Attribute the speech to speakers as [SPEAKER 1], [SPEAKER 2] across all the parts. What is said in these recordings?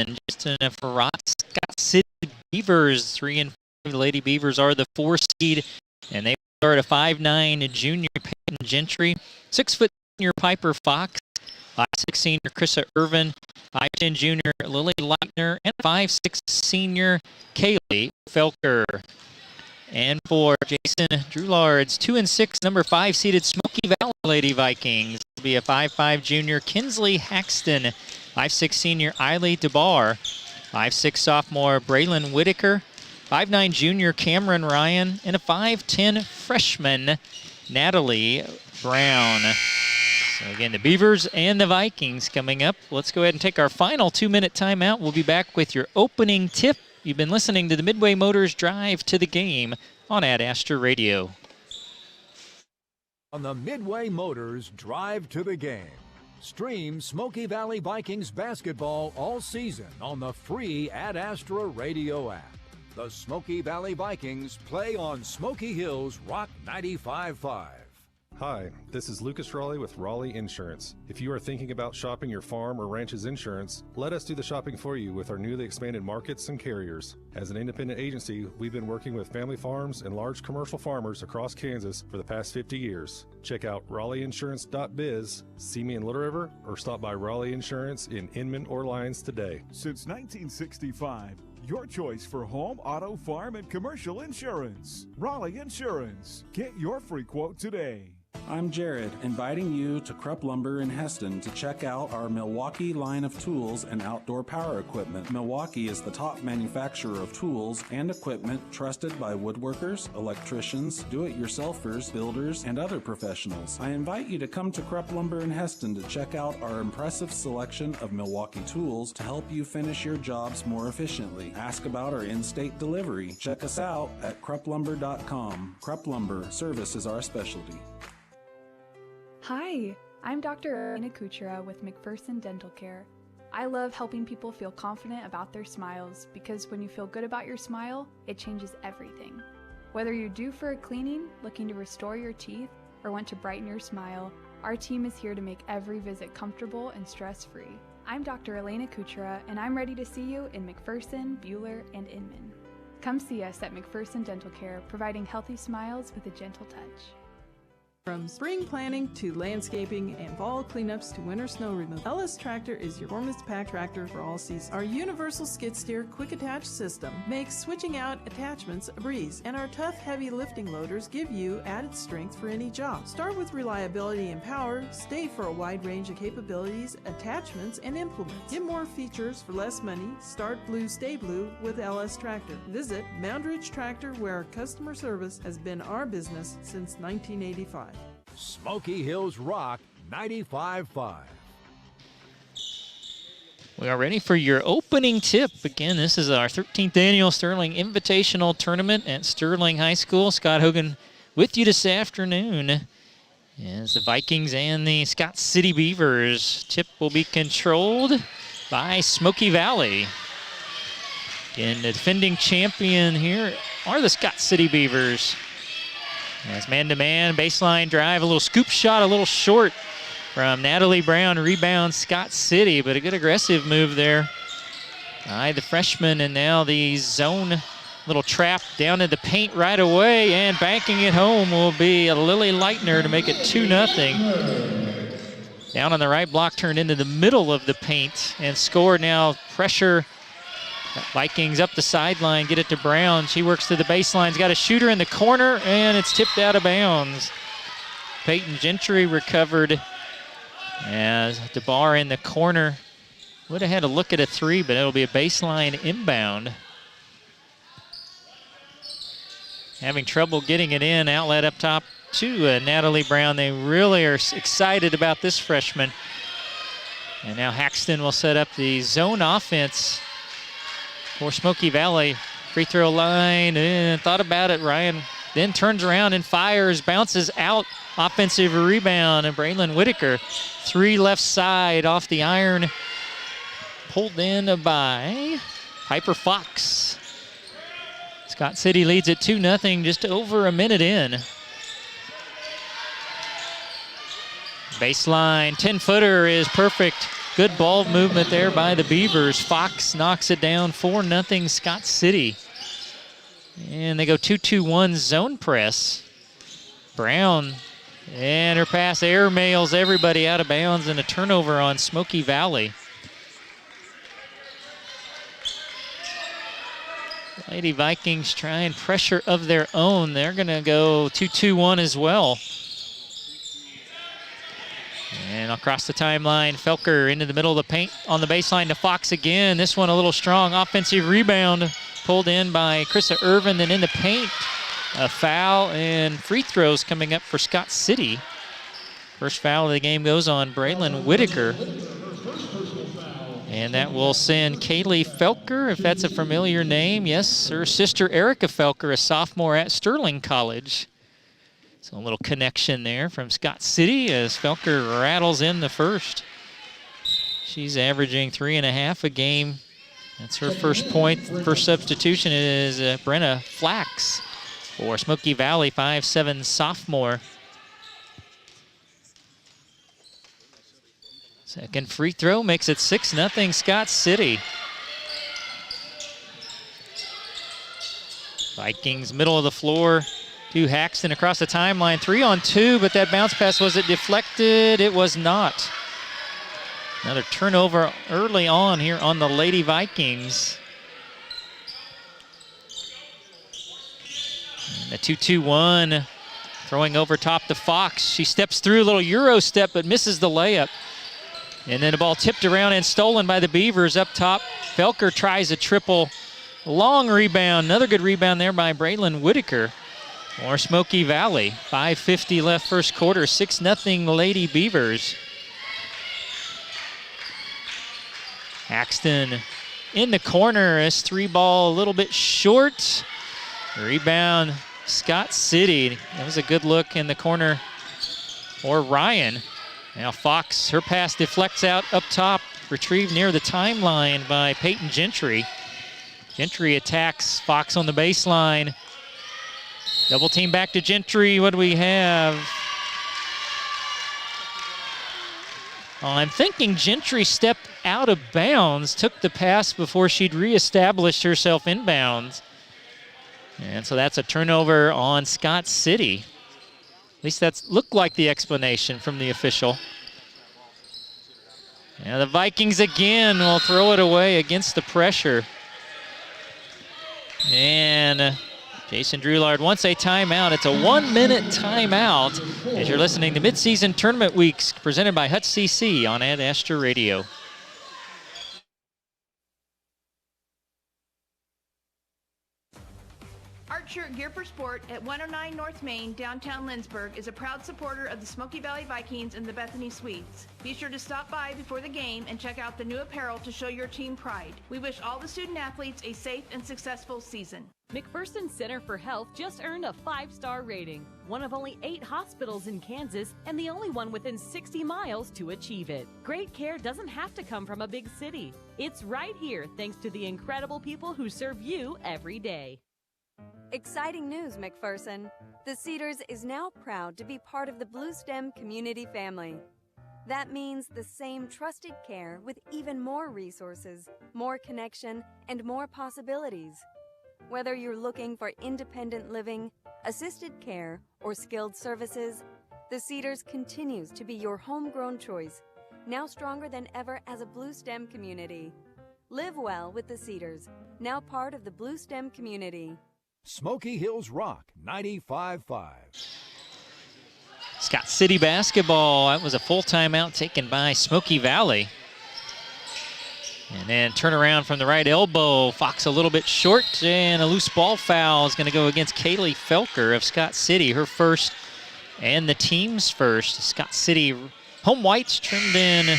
[SPEAKER 1] win. Justin Farrat, Scott City Beavers, 3 and 4. The Lady Beavers are the 4 seed, and they start a 5'9" junior Peyton Gentry, 6 foot senior Piper Fox, 5'6" senior Krissa Irvin, 5'10" junior Lily Leitner, and 5'6" senior Kaylee Felker. And for Jason Droulard's 2 and 6, number 5 seeded Smoky Valley Lady Vikings, will be a 5'5" junior Kinsley Haxton, 5'6" senior Eiley DeBar, 5'6" sophomore Braylon Whitaker, 5'9" junior Cameron Ryan, and a 5'10" freshman Natalie Brown. So again, the Beavers and the Vikings coming up. Let's go ahead and take our final 2-minute timeout. We'll be back with your opening tip. You've been listening to the Midway Motors Drive to the Game on Ad Astra Radio.
[SPEAKER 2] On the Midway Motors Drive to the Game. Stream Smoky Valley Vikings basketball all season on the free Ad Astra Radio app. The Smoky Valley Vikings play on Smoky Hills Rock 95.5.
[SPEAKER 3] Hi, this is Lucas Raleigh with Raleigh Insurance. If you are thinking about shopping your farm or ranch's insurance, let us do the shopping for you with our newly expanded markets and carriers. As an independent agency, we've been working with family farms and large commercial farmers across Kansas for the past 50 years. Check out RaleighInsurance.biz, see me in Little River, or stop by Raleigh Insurance in Inman or Lyons today.
[SPEAKER 4] Since 1965, your choice for home, auto, farm, and commercial insurance. Raleigh Insurance. Get your free quote today.
[SPEAKER 5] I'm Jared, inviting you to Krupp Lumber in Heston to check out our Milwaukee line of tools and outdoor power equipment. Milwaukee is the top manufacturer of tools and equipment trusted by woodworkers, electricians, do-it-yourselfers, builders, and other professionals. I invite you to come to Krupp Lumber in Heston to check out our impressive selection of Milwaukee tools to help you finish your jobs more efficiently. Ask about our in-state delivery. Check us out at krupplumber.com. Krupp Lumber, service is our specialty.
[SPEAKER 6] Hi, I'm Dr. Elena Kuchera with McPherson Dental Care. I love helping people feel confident about their smiles because when you feel good about your smile, it changes everything. Whether you're due for a cleaning, looking to restore your teeth, or want to brighten your smile, our team is here to make every visit comfortable and stress-free. I'm Dr. Elena Kuchera, and I'm ready to see you in McPherson, Buhler, and Inman. Come see us at McPherson Dental Care, providing healthy smiles with a gentle touch.
[SPEAKER 7] From spring planting to landscaping and fall cleanups to winter snow removal, LS Tractor is your warmest pack tractor for all seasons. Our universal skid steer quick attach system makes switching out attachments a breeze, and our tough heavy lifting loaders give you added strength for any job. Start with reliability and power, stay for a wide range of capabilities, attachments, and implements. Get more features for less money. Start blue, stay blue with LS Tractor. Visit Moundridge Tractor, where customer service has been our business since 1985.
[SPEAKER 2] Smoky Hills Rock 95.5.
[SPEAKER 1] We are ready for your opening tip. Again, this is our 13th annual Sterling Invitational Tournament at Sterling High School. Scott Hogan with you this afternoon as the Vikings and the Scott City Beavers. Tip will be controlled by Smoky Valley. Again, the defending champion here are the Scott City Beavers. As man-to-man, baseline drive, a little scoop shot, a little short from Natalie Brown. Rebound Scott City, but a good aggressive move there by the freshman. And now the zone little trap down in the paint right away, and banking it home will be Lily Leitner to make it 2-0. Down on the right block, turned into the middle of the paint and score now. Pressure. Vikings up the sideline, get it to Brown. She works to the baseline. She's got a shooter in the corner, and it's tipped out of bounds. Peyton Gentry recovered as DeBar in the corner. Would have had a look at a three, but it'll be a baseline inbound. Having trouble getting it in. Outlet up top to Natalie Brown. They really are excited about this freshman. And now Haxton will set up the zone offense for Smoky Valley. Free throw line, thought about it, Ryan. Then turns around and fires, bounces out, offensive rebound, and Braylon Whitaker. Three left side off the iron. Pulled in by Piper Fox. Scott City leads it 2-0, just over a minute in. Baseline, 10-footer is perfect Good ball movement there by the Beavers. Fox knocks it down 4-0 Scott City. And they go 2-2-1 zone press. Brown, and her pass airmails everybody out of bounds, and a turnover on Smoky Valley. Lady Vikings trying pressure of their own. They're going to go 2-2-1 as well. And across the timeline, Felker into the middle of the paint on the baseline to Fox again. This one a little strong. Offensive rebound pulled in by Krista Irvin, then in the paint. A foul and free throws coming up for Scott City. First foul of the game goes on Braylon Whitaker. And that will send Kaylee Felker, if that's a familiar name. Yes, her sister Erica Felker, a sophomore at Sterling College. So a little connection there from Scott City as Felker rattles in the first. She's averaging 3.5 a game. That's her first point. First substitution is Brenna Flax for Smoky Valley, 5'7" sophomore. Second free throw makes it 6-0 Scott City. Vikings middle of the floor to Haxton across the timeline. 3-on-2, but that bounce pass, was it deflected? It was not. Another turnover early on here on the Lady Vikings. And the 2-2-1, throwing over top to Fox. She steps through, a little Euro step, but misses the layup. And then the ball tipped around and stolen by the Beavers up top. Felker tries a triple. Long rebound, another good rebound there by Braylon Whitaker. Or Smoky Valley. 5:50 left first quarter, 6-0 Lady Beavers. Axton in the corner, as three ball a little bit short. Rebound, Scott City. That was a good look in the corner for Ryan. Now Fox, her pass deflects out up top, retrieved near the timeline by Peyton Gentry. Gentry attacks Fox on the baseline. Double team back to Gentry. What do we have? Oh, I'm thinking Gentry stepped out of bounds, took the pass before she'd reestablished herself inbounds. And so that's a turnover on Scott City. At least that's looked like the explanation from the official. Now the Vikings again will throw it away against the pressure. And Jason Drulard wants a timeout. It's a 1-minute timeout as you're listening to Midseason Tournament Weeks presented by Hutch CC on Ad Astra Radio.
[SPEAKER 8] Shirt Gear for Sport at 109 North Main, downtown Lindsborg, is a proud supporter of the Smoky Valley Vikings and the Bethany Swedes. Be sure to stop by before the game and check out the new apparel to show your team pride. We wish all the student athletes a safe and successful season.
[SPEAKER 9] McPherson Center for Health just earned a 5-star rating, one of only 8 hospitals in Kansas and the only one within 60 miles to achieve it. Great care doesn't have to come from a big city. It's right here thanks to the incredible people who serve you every day.
[SPEAKER 10] Exciting news, McPherson. The Cedars is now proud to be part of the Blue Stem community family. That means the same trusted care with even more resources, more connection, and more possibilities. Whether you're looking for independent living, assisted care, or skilled services, the Cedars continues to be your homegrown choice, now stronger than ever as a Blue Stem community. Live well with the Cedars, now part of the Blue Stem community.
[SPEAKER 2] Smoky Hills Rock 95.5.
[SPEAKER 1] Scott City basketball. That was a full timeout taken by Smoky Valley. And then turn around from the right elbow. Fox a little bit short, and a loose ball foul is going to go against Kaylee Felker of Scott City, her first and the team's first. Scott City home whites trimmed in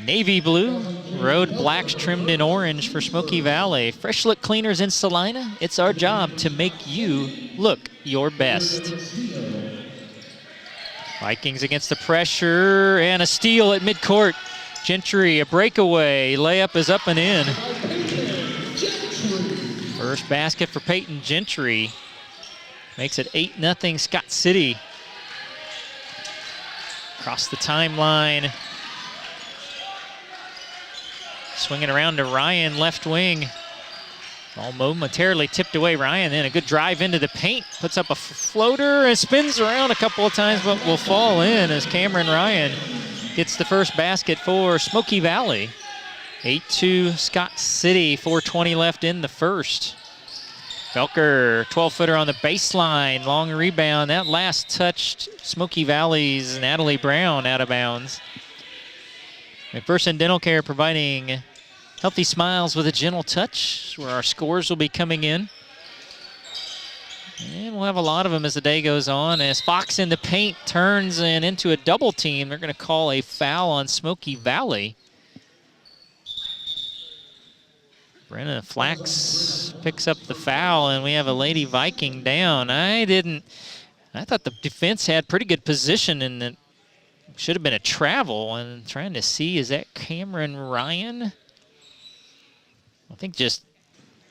[SPEAKER 1] navy blue, road blacks trimmed in orange for Smoky Valley. Fresh Look Cleaners in Salina. It's our job to make you look your best. Vikings against the pressure, and a steal at midcourt. Gentry, a breakaway. Layup is up and in. First basket for Peyton Gentry. Makes it 8-0 Scott City. Across the timeline. Swinging around to Ryan, left wing. Ball momentarily tipped away. Ryan then a good drive into the paint. Puts up a floater and spins around a couple of times, but will fall in as Cameron Ryan gets the first basket for Smoky Valley. 8-2 Scott City, 4:20 left in the first. Felker, 12-footer on the baseline, long rebound. That last touched Smoky Valley's Natalie Brown out of bounds. McPherson Dental Care providing healthy smiles with a gentle touch, where our scores will be coming in. And we'll have a lot of them as the day goes on. As Fox in the paint turns and into a double team, they're going to call a foul on Smoky Valley. Brenna Flax picks up the foul, and we have a Lady Viking down. I thought the defense had pretty good position, and it should have been a travel. And trying to see, is that Cameron Ryan? I think just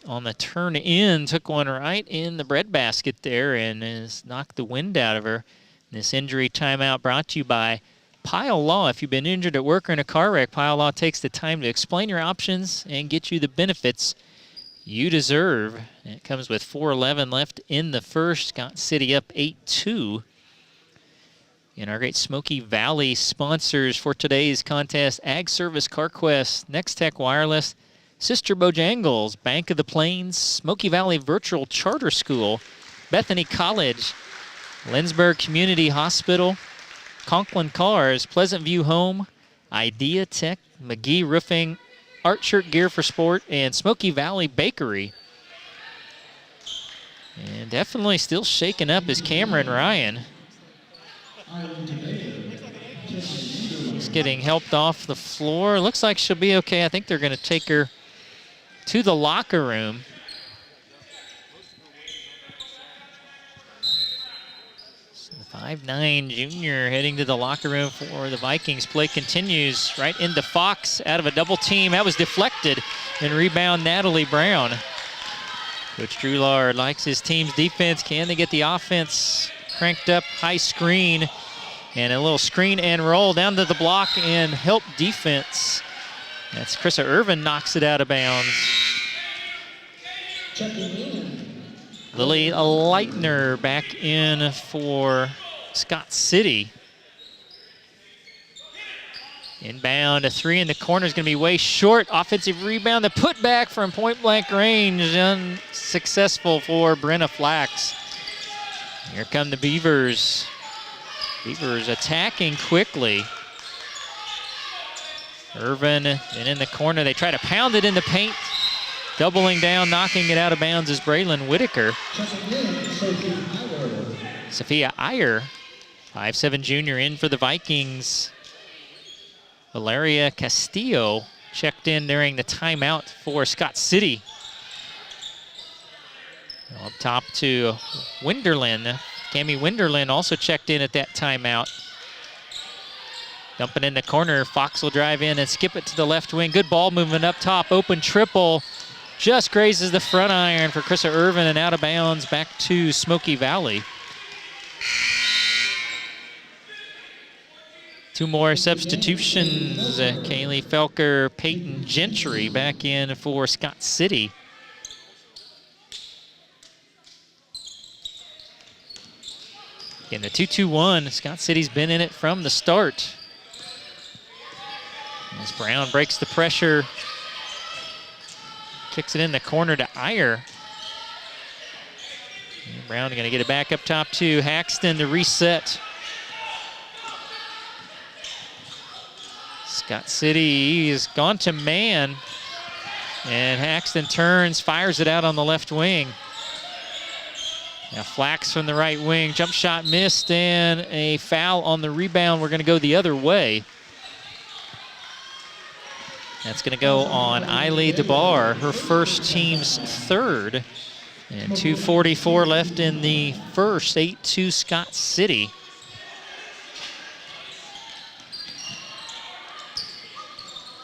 [SPEAKER 1] on the turn in, took one right in the breadbasket there and has knocked the wind out of her. This injury timeout brought to you by Pile Law. If you've been injured at work or in a car wreck, Pile Law takes the time to explain your options and get you the benefits you deserve. And it comes with 4:11 left in the first. Scott City up 8-2. And our great Smoky Valley sponsors for today's contest: Ag Service CarQuest, Next Tech Wireless, Sister Bojangles, Bank of the Plains, Smoky Valley Virtual Charter School, Bethany College, Lindsborg Community Hospital, Conklin Cars, Pleasant View Home, Idea Tech, McGee Roofing, Art Shirt Gear for Sport, and Smoky Valley Bakery. And definitely still shaken up is Cameron Ryan. She's getting helped off the floor. Looks like she'll be okay. I think they're going to take her to the locker room. So the 5'9" junior heading to the locker room for the Vikings. Play continues right into Fox out of a double team. That was deflected, and rebound Natalie Brown. Coach Drew Lard likes his team's defense. Can they get the offense cranked up? High screen and a little screen and roll down to the block and help defense. That's Krista Irvin knocks it out of bounds. Lily Leitner back in for Scott City. Inbound, a three in the corner is going to be way short. Offensive rebound, the putback from point-blank range, unsuccessful for Brenna Flax. Here come the Beavers. Beavers attacking quickly. Irvin, and in the corner, they try to pound it in the paint. Doubling down, knocking it out of bounds is Braylon Whitaker. Sophia Iyer, 5'7" junior, in for the Vikings. Valeria Castillo checked in during the timeout for Scott City. Up top to Winderlin. Cami Winderlin also checked in at that timeout. Dumping in the corner, Fox will drive in and skip it to the left wing. Good ball movement up top, open triple. Just grazes the front iron for Krista Irvin, and out of bounds back to Smoky Valley. Two more substitutions. Kaylee Felker, Peyton Gentry back in for Scott City. Again, the 2-2-1. Scott City's been in it from the start. As Brown breaks the pressure, kicks it in the corner to Iyer. And Brown going to get it back up top to Haxton to reset. Scott City is gone to man, and Haxton turns, fires it out on the left wing. Now Flax from the right wing, jump shot missed, and a foul on the rebound. We're going to go the other way. That's going to go on Eiley DeBar, her first, team's third. And 2:44 left in the first, 8-2 Scott City.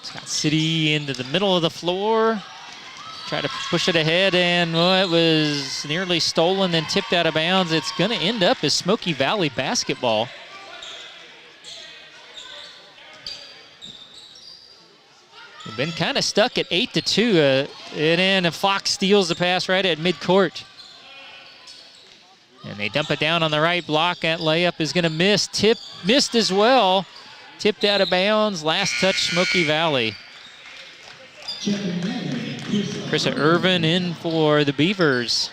[SPEAKER 1] Scott City into the middle of the floor. Try to push it ahead, and it was nearly stolen, then tipped out of bounds. It's going to end up as Smoky Valley basketball. We've been kind of stuck at 8-2, and then Fox steals the pass right at midcourt. And they dump it down on the right block. That layup is going to miss. Tip missed as well. Tipped out of bounds. Last touch, Smoky Valley. Krista Irvin in for the Beavers.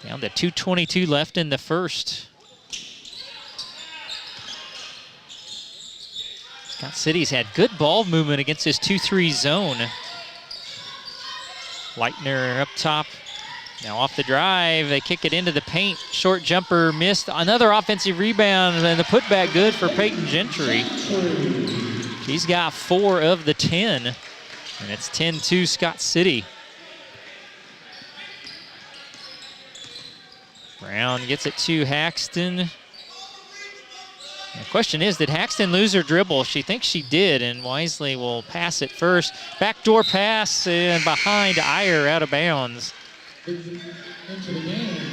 [SPEAKER 1] Down to 2:22 left in the first. Scott City's had good ball movement against this 2-3 zone. Leitner up top. Now off the drive, they kick it into the paint. Short jumper missed. Another offensive rebound, and the putback good for Peyton Gentry. She's got 4 of the 10, and it's 10-2 Scott City. Brown gets it to Haxton. The question is, did Haxton lose her dribble? She thinks she did, and Wisely will pass it first. Backdoor pass, and behind Iyer, out of bounds.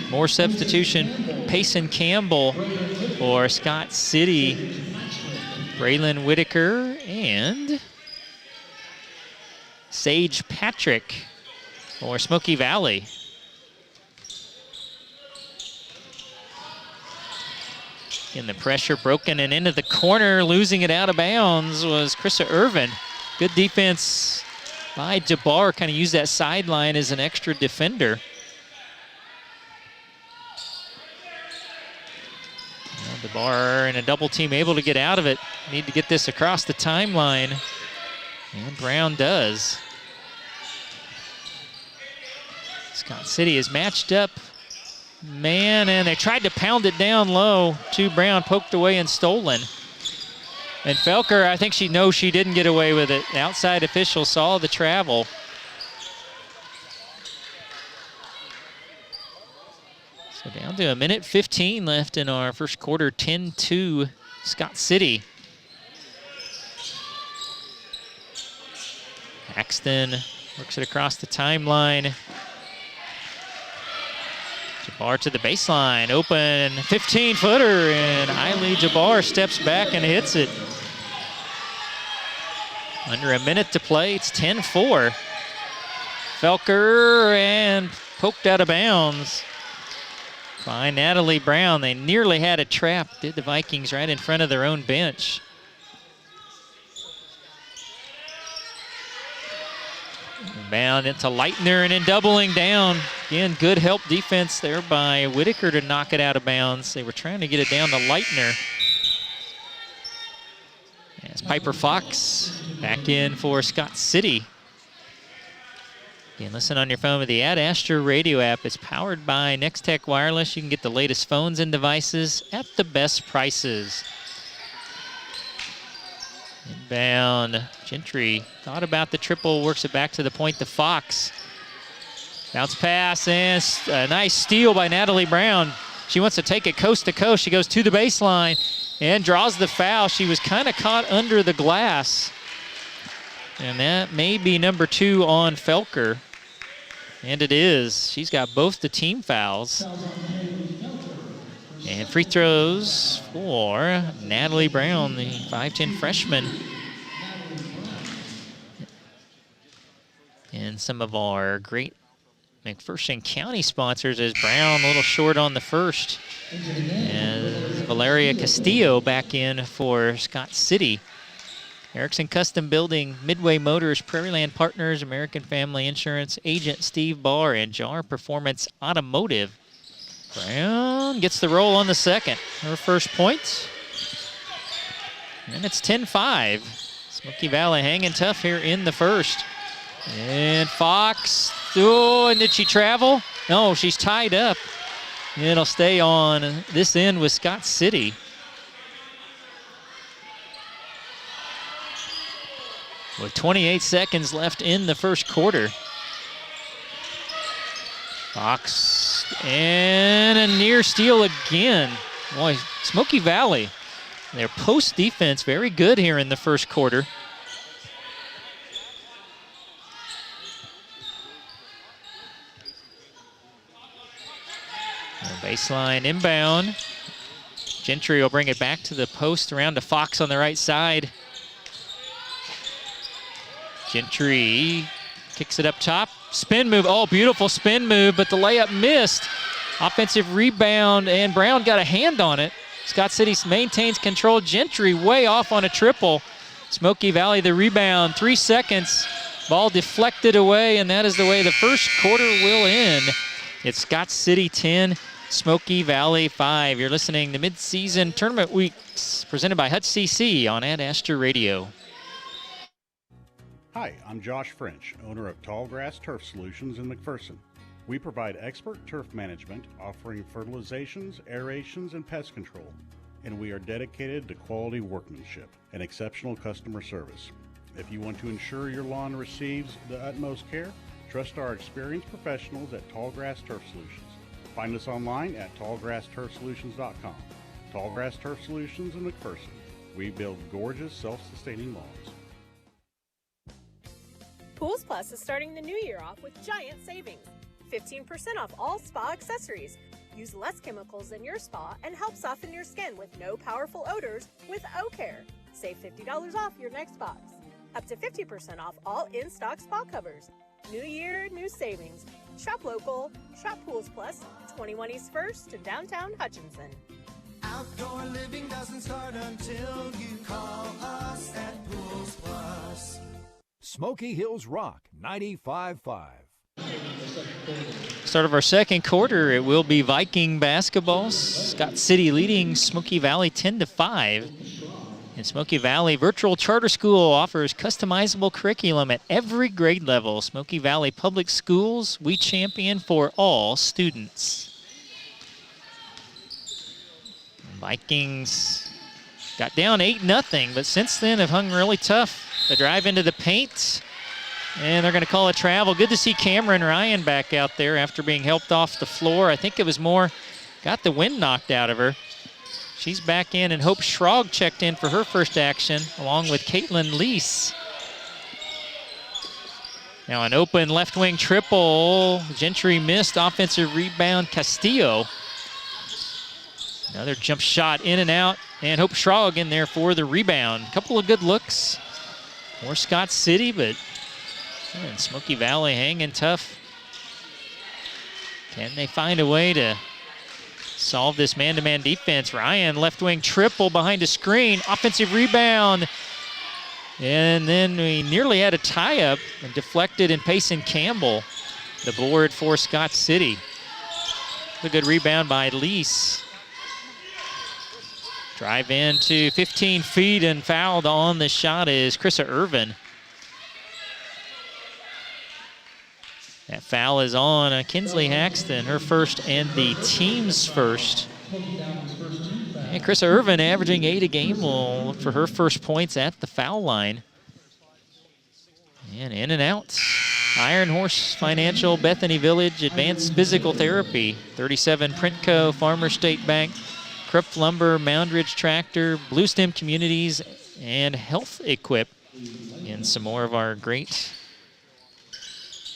[SPEAKER 1] More substitution. Payson Campbell for Scott City. Braylon Whitaker and Sage Patrick for Smoky Valley. In the pressure, broken and into the corner, losing it out of bounds was Krista Irvin. Good defense by Jabbar, kind of used that sideline as an extra defender. Jabbar in a double team, able to get out of it. Need to get this across the timeline, and Brown does. Scott City is matched up. Man, and they tried to pound it down low to Brown, poked away and stolen. And Felker, I think she knows she didn't get away with it. The outside official saw the travel. So down to 1:15 left in our first quarter, 10-2 Scott City. Axton works it across the timeline. Jabbar to the baseline, open 15-footer, and Eiley Jabbar steps back and hits it. Under a minute to play, it's 10-4. Felker, and poked out of bounds by Natalie Brown. They nearly had it trapped, did the Vikings, right in front of their own bench. Bound into Leitner and then doubling down. Again, good help defense there by Whitaker to knock it out of bounds. They were trying to get it down to Leitner. As Piper Fox back in for Scott City. Again, listen on your phone with the Ad Astra Radio app. It's powered by Nextech Wireless. You can get the latest phones and devices at the best prices. Inbound, Gentry thought about the triple, works it back to the point to Fox. Bounce pass, and a nice steal by Natalie Brown. She wants to take it coast to coast. She goes to the baseline and draws the foul. She was kind of caught under the glass. And that may be number 2 on Felker. And it is. She's got both the team fouls. And free throws for Natalie Brown, the 5'10" freshman. And some of our great McPherson County sponsors, as Brown a little short on the first. And Valeria Castillo back in for Scott City. Erickson Custom Building, Midway Motors, Prairie Land Partners, American Family Insurance, Agent Steve Barr, and JAR Performance Automotive. Brown gets the roll on the second. Her first point. And it's 10-5. Smoky Valley hanging tough here in the first. And Fox, oh, and did she travel? No, she's tied up. It'll stay on this end with Scott City. With 28 seconds left in the first quarter. Fox, and a near steal again. Boy, Smoky Valley, their post defense very good here in the first quarter. Baseline inbound. Gentry will bring it back to the post, around to Fox on the right side. Gentry kicks it up top. Spin move. Oh, beautiful spin move, but the layup missed. Offensive rebound, and Brown got a hand on it. Scott City maintains control. Gentry way off on a triple. Smoky Valley the rebound. 3 seconds. Ball deflected away, and that is the way the first quarter will end. It's Scott City 10, Smoky Valley 5. You're listening to Mid-Season Tournament Weeks presented by Hutch CC on Ad Astra Radio.
[SPEAKER 11] Hi, I'm Josh French, owner of Tallgrass Turf Solutions in McPherson. We provide expert turf management, offering fertilizations, aerations, and pest control. And we are dedicated to quality workmanship and exceptional customer service. If you want to ensure your lawn receives the utmost care, trust our experienced professionals at Tallgrass Turf Solutions. Find us online at tallgrassturfsolutions.com. Tallgrass Turf Solutions in McPherson. We build gorgeous, self-sustaining lawns.
[SPEAKER 12] Pools Plus is starting the new year off with giant savings. 15% off all spa accessories. Use less chemicals in your spa and help soften your skin with no powerful odors with O-Care. Save $50 off your next box. Up to 50% off all in-stock spa covers. New year, new savings. Shop local. Shop Pools Plus, 21 East 1st in downtown Hutchinson.
[SPEAKER 13] Outdoor living doesn't start until you call us at Pools Plus.
[SPEAKER 2] Smoky Hills Rock 95.5.
[SPEAKER 1] Start of our second quarter, it will be Viking basketball. Scott City leading Smoky Valley 10-5. And Smoky Valley Virtual Charter School offers customizable curriculum at every grade level. Smoky Valley Public Schools, we champion for all students. Vikings got down 8-0, but since then have hung really tough. The drive into the paint, and they're going to call a travel. Good to see Cameron Ryan back out there after being helped off the floor. I think it was more, got the wind knocked out of her. She's back in, and Hope Schrog checked in for her first action, along with Caitlin Lease. Now an open left wing triple. Gentry missed. Offensive rebound, Castillo. Another jump shot in and out, and Hope Schrog in there for the rebound. Couple of good looks for Scott City, but and Smoky Valley hanging tough. Can they find a way to solve this man-to-man defense? Ryan, left wing triple behind a screen. Offensive rebound. And then we nearly had a tie-up and deflected, and Payson Campbell, the board for Scott City. A good rebound by Lease. Drive in to 15 feet, and fouled on the shot is Krissa Irvin. That foul is on Kinsley Haxton, her first and the team's first. And Krissa Irvin averaging 8 a game will look for her first points at the foul line. And in and out. Iron Horse Financial, Bethany Village, Advanced Physical Therapy, 37 Printco, Farmer State Bank, Krupp Lumber, Moundridge Tractor, Blue Stem Communities, and Health Equip. And some more of our great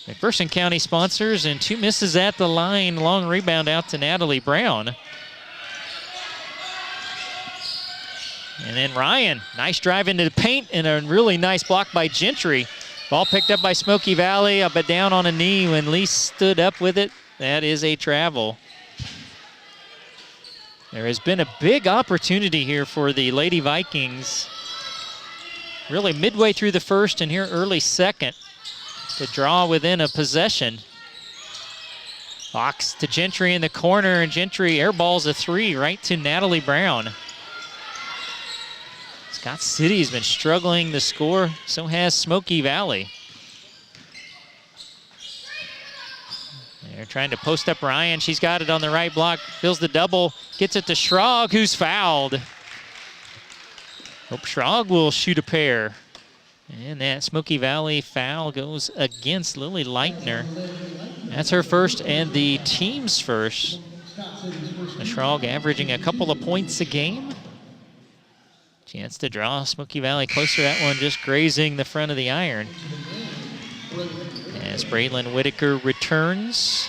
[SPEAKER 1] McPherson County sponsors, and 2 misses at the line. Long rebound out to Natalie Brown. And then Ryan, nice drive into the paint, and a really nice block by Gentry. Ball picked up by Smoky Valley, but down on a knee when Lee stood up with it. That is a travel. There has been a big opportunity here for the Lady Vikings, really midway through the first and here early second, to draw within a possession. Fox to Gentry in the corner, and Gentry airballs a 3 right to Natalie Brown. Scott City has been struggling to score, so has Smoky Valley. They're trying to post up Ryan. She's got it on the right block, fills the double, gets it to Schrog, who's fouled. Hope Schrog will shoot a pair. And that Smoky Valley foul goes against Lily Leitner. That's her first and the team's first. Schrog averaging a couple of points a game. Chance to draw Smoky Valley closer. That one just grazing the front of the iron. As Braylon Whitaker returns.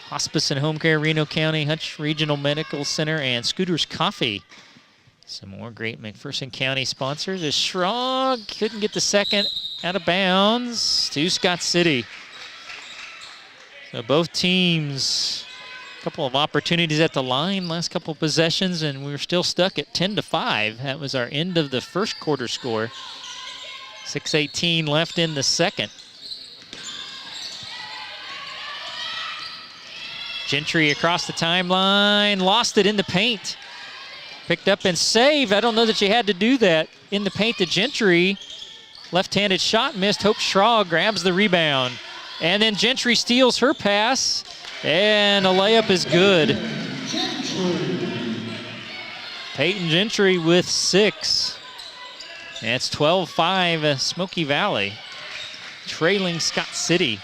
[SPEAKER 1] Hospice and Home Care, Reno County, Hutch Regional Medical Center, and Scooters Coffee Some more great McPherson County sponsors. As Schrog couldn't get the second out of bounds to Scott City. So both teams, a couple of opportunities at the line, last couple of possessions, and we were still stuck at 10-5. That was our end of the first quarter score. 6:18 left in the second. Gentry across the timeline, lost it in the paint. Picked up and saved. I don't know that you had to do that. In the paint to Gentry. Left-handed shot missed. Hope Schrog grabs the rebound. And then Gentry steals her pass, and a layup is good. Peyton Gentry with 6. And it's 12-5 Smoky Valley, trailing Scott City.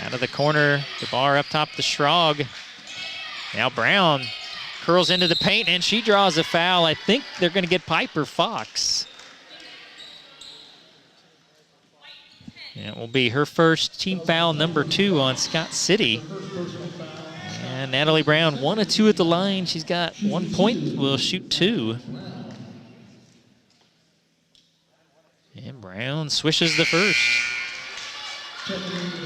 [SPEAKER 1] Out of the corner, the bar up top to Schrog. Now Brown curls into the paint, and she draws a foul. I think they're going to get Piper Fox. And it will be her first team foul, number 2 on Scott City. And Natalie Brown, 1 of 2 at the line. She's got 1 point, will shoot 2. And Brown swishes the first.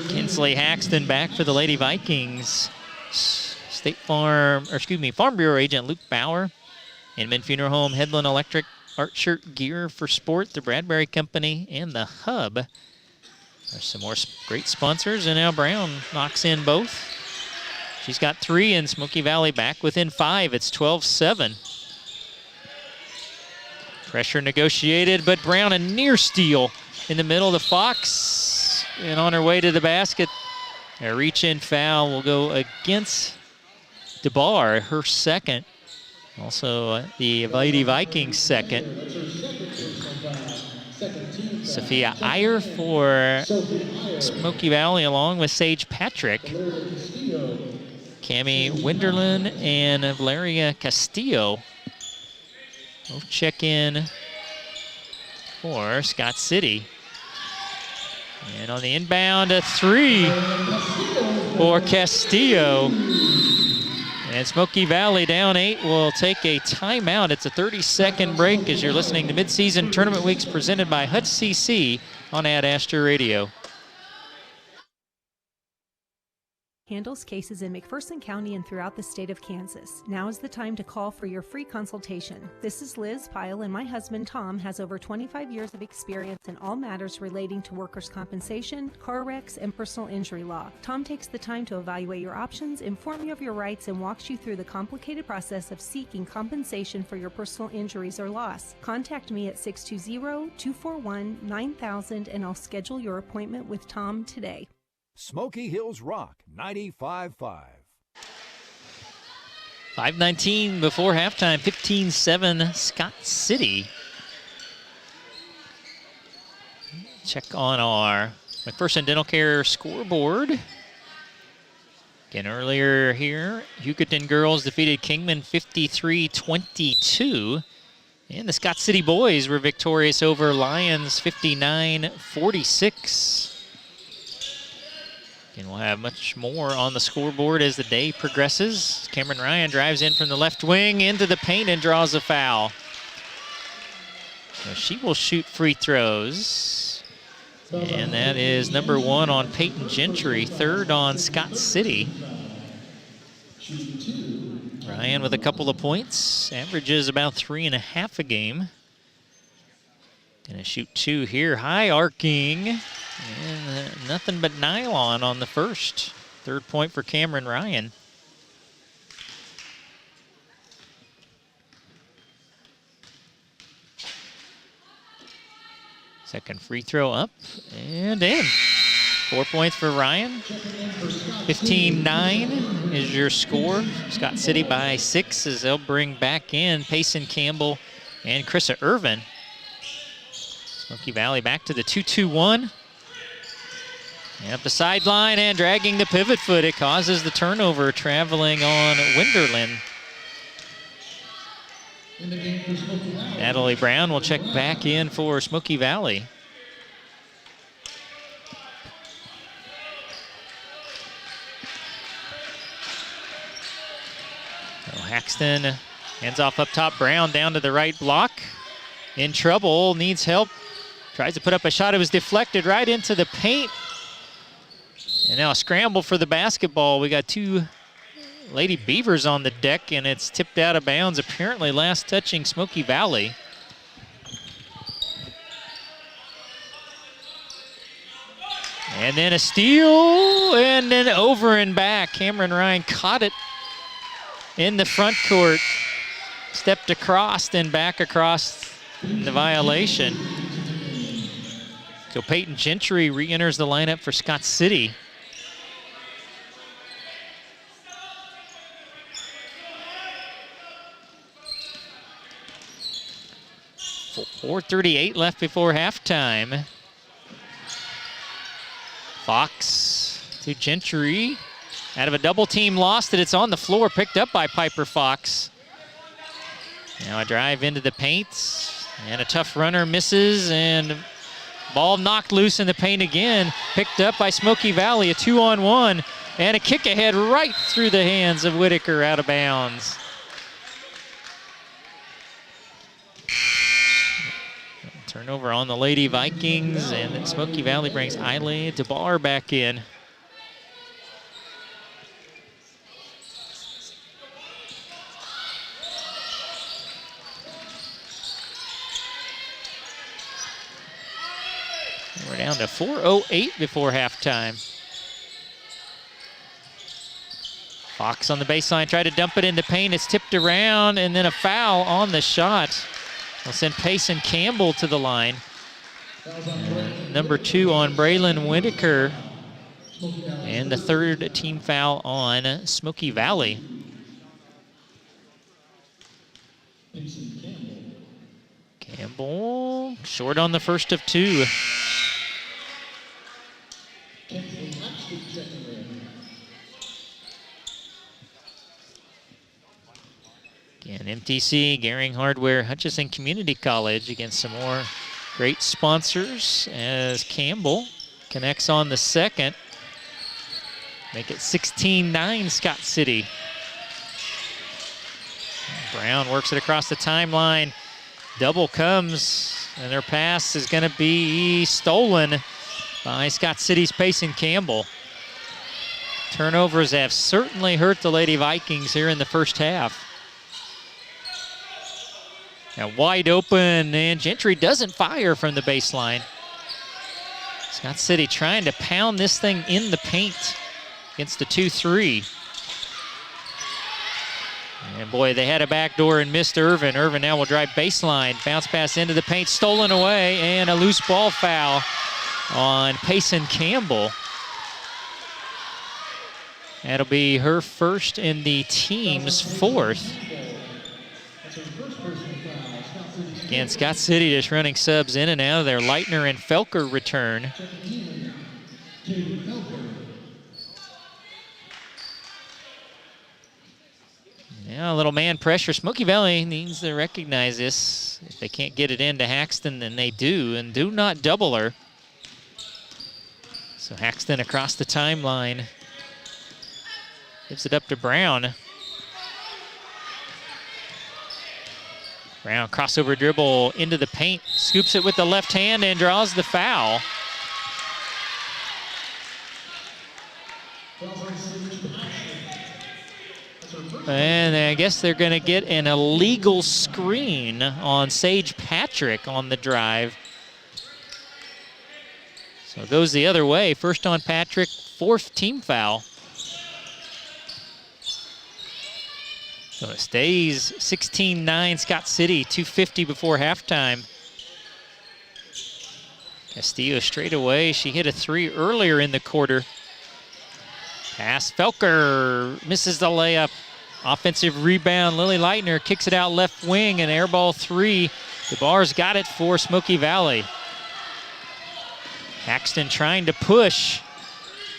[SPEAKER 1] Kinsley Haxton back for the Lady Vikings. Farm Bureau agent Luke Bauer. Inman Funeral Home, Headland Electric, Art Shirt Gear for Sport, the Bradbury Company, and the Hub. There's some more great sponsors, and now Brown knocks in both. She's got 3, and Smoky Valley back within 5. It's 12-7. Pressure negotiated, but Brown a near steal in the middle of the Fox, and on her way to the basket. A reach-in foul will go against DeBar, her second. Also the Lady Vikings second. Sophia Iyer for Smoky Valley along with Sage Patrick. Cami Winderlin and Valeria Castillo both check in for Scott City. And on the inbound, a 3 for Castillo. And Smoky Valley down 8 will take a timeout. It's a 30-second break as you're listening to Midseason Tournament Weeks presented by Hutch CC on Ad Astra Radio.
[SPEAKER 14] Handles cases in McPherson County and throughout the state of Kansas. Now is the time to call for your free consultation. This is Liz Pyle, and my husband Tom has over 25 years of experience in all matters relating to workers' compensation, car wrecks, and personal injury law. Tom takes the time to evaluate your options, inform you of your rights, and walks you through the complicated process of seeking compensation for your personal injuries or loss. Contact me at 620-241-9000, and I'll schedule your appointment with Tom today.
[SPEAKER 2] Smoky Hills Rock 95.5.
[SPEAKER 1] 5:19 before halftime, 15-7 Scott City. Check on our McPherson Dental Care scoreboard. Again, earlier here, Hugoton girls defeated Kingman 53-22. And the Scott City boys were victorious over Lions 59-46. And we'll have much more on the scoreboard as the day progresses. Cameron Ryan drives in from the left wing into the paint and draws a foul. So she will shoot free throws. And that is number 1 on Peyton Gentry, 3rd on Scott City. Ryan with a couple of points, averages about 3.5 a game. Gonna shoot 2 here, high arcing. And nothing but nylon on the first. 3rd point for Cameron Ryan. Second free throw up and in. 4 points for Ryan. 15-9 is your score. Scott City by 6 as they'll bring back in Payson Campbell and Krista Irvin. Smoky Valley back to the 2-2-1. And up the sideline and dragging the pivot foot. It causes the turnover traveling on Winderlin. Natalie Brown will check back in for Smoky Valley. They'll Haxton hands off up top. Brown down to the right block. In trouble, needs help. Tries to put up a shot. It was deflected right into the paint. And now a scramble for the basketball. We got two Lady Beavers on the deck, and it's tipped out of bounds, apparently last touching Smoky Valley. And then a steal, and then over and back. Cameron Ryan caught it in the front court. Stepped across, then back across the violation. So Peyton Gentry re-enters the lineup for Scott City. .438 left before halftime. Fox to Gentry. Out of a double team, lost it. It's on the floor, picked up by Piper Fox. Now a drive into the paint. And a tough runner misses, and ball knocked loose in the paint again. Picked up by Smoky Valley, a 2-on-1. And a kick ahead right through the hands of Whitaker, out of bounds. Turnover on the Lady Vikings, and then Smoky Valley brings Eileen DeBar back in. We're down to 4:08 before halftime. Fox on the baseline, tried to dump it into paint. It's tipped around, and then a foul on the shot. We'll send Payson Campbell to the line. Number 2 on Braylon Whitaker. And the third team foul on Smoky Valley. Campbell short on the first of 2. Again, MTC, Gehring Hardware, Hutchinson Community College against some more great sponsors as Campbell connects on the second. Make it 16-9 Scott City. Brown works it across the timeline. Double comes, and their pass is going to be stolen by Scott City's Payson Campbell. Turnovers have certainly hurt the Lady Vikings here in the first half. Now wide open, and Gentry doesn't fire from the baseline. Scott City trying to pound this thing in the paint against a 2-3. And boy, they had a backdoor and missed Irvin. Irvin now will drive baseline, bounce pass into the paint, stolen away, and a loose ball foul on Payson Campbell. That'll be her first and the team's fourth. Again, Scott City just running subs in and out of there. Leitner and Felker return. Now a little man pressure. Smoky Valley needs to recognize this. If they can't get it into Haxton, then they do, and do not double her. So Haxton across the timeline. Gives it up to Brown. Brown crossover dribble into the paint, scoops it with the left hand and draws the foul. And I guess they're going to get an illegal screen on Sage Patrick on the drive. So it goes the other way. First on Patrick, fourth team foul. So it stays 16-9 Scott City, 2:50 before halftime. Castillo straight away. She hit a 3 earlier in the quarter. Pass, Felker misses the layup. Offensive rebound, Lily Leitner kicks it out left wing, and airball 3. The bar's got it for Smoky Valley. Haxton trying to push.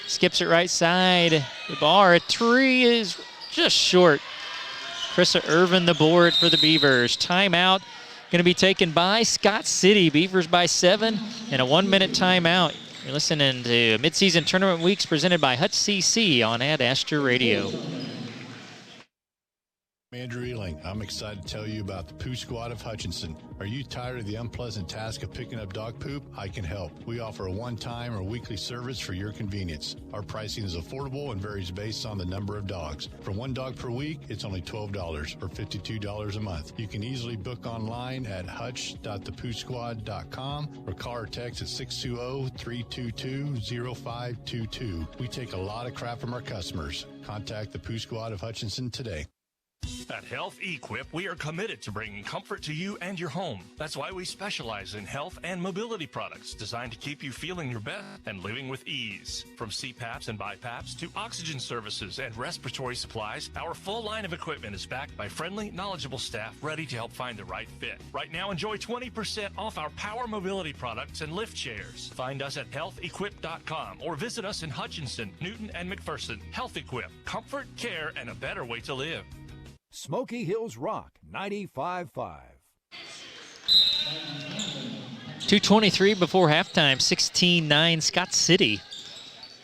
[SPEAKER 1] Skips it right side. The bar at 3 is just short. Krista Irvin the board for the Beavers. Timeout going to be taken by Scott City. Beavers by 7 and a 1-minute timeout. You're listening to Midseason Tournament Weeks presented by Hutch CC on Ad Astra Radio.
[SPEAKER 15] Andrew Ealing. I'm excited to tell you about the Poo Squad of Hutchinson. Are you tired of the unpleasant task of picking up dog poop? I can help. We offer a one-time or weekly service for your convenience. Our pricing is affordable and varies based on the number of dogs. For one dog per week, it's only $12 or $52 a month. You can easily book online at hutch.thepoosquad.com or call or text at 620-322-0522. We take a lot of crap from our customers. Contact the Poo Squad of Hutchinson today.
[SPEAKER 16] At Health Equip, we are committed to bringing comfort to you and your home. That's why we specialize in health and mobility products designed to keep you feeling your best and living with ease. From CPAPs and BiPAPs to oxygen services and respiratory supplies, our full line of equipment is backed by friendly, knowledgeable staff ready to help find the right fit. Right now, enjoy 20% off our power mobility products and lift chairs. Find us at healthequip.com or visit us in Hutchinson, Newton, and McPherson. Health Equip, comfort, care, and a better way to live.
[SPEAKER 2] Smoky Hills Rock 95.5.
[SPEAKER 1] 2:23 before halftime, 16-9 Scott City.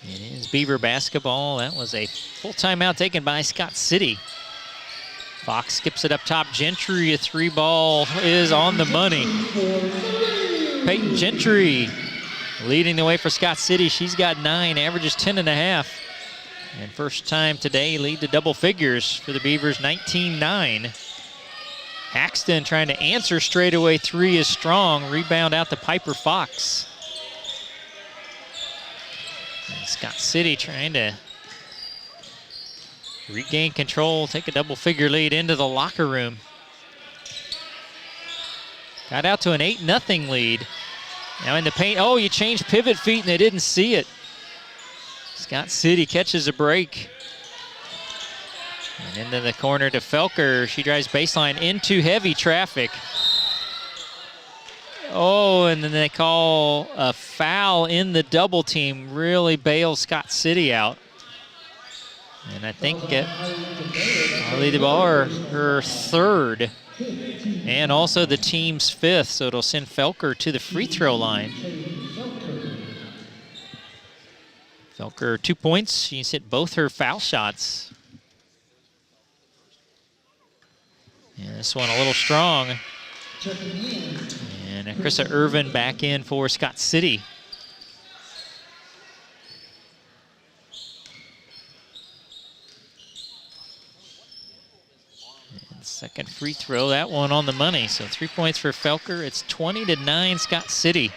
[SPEAKER 1] It is Beaver basketball. That was a full timeout taken by Scott City. Fox skips it up top. Gentry, a three ball is on the money. Peyton Gentry leading the way for Scott City. She's got 9, averages 10.5. And first time today, lead to double figures for the Beavers, 19-9. Axton trying to answer straightaway three is strong. Rebound out to Piper Fox. And Scott City trying to regain control, take a double figure lead into the locker room. Got out to an 8-0 lead. Now in the paint, oh, you changed pivot feet and they didn't see it. Scott City catches a break. And into the corner to Felker. She drives baseline into heavy traffic. Oh, and then they call a foul in the double team. Really bails Scott City out. And I think Ali DeBar, her third. And also the team's fifth, so it'll send Felker to the free throw line. Felker, 2 points. She's hit both her foul shots. And this one a little strong. And Krista Irvin back in for Scott City. And second free throw, that one on the money. So 3 points for Felker. It's 20-9 Scott City.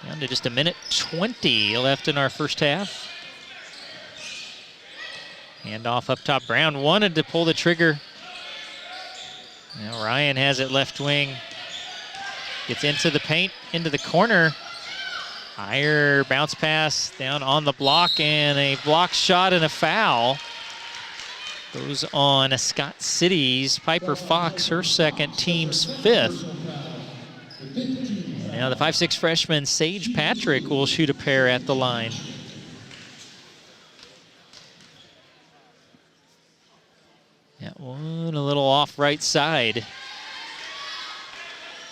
[SPEAKER 1] Down to just a minute 20 left in our first half. Handoff up top. Brown wanted to pull the trigger. Now Ryan has it left wing. Gets into the paint, into the corner. Higher bounce pass down on the block, and a block shot and a foul. Goes on Scott City's Piper Fox, her second, team's fifth. Now the 5'6" freshman Sage Patrick will shoot a pair at the line. That one a little off right side.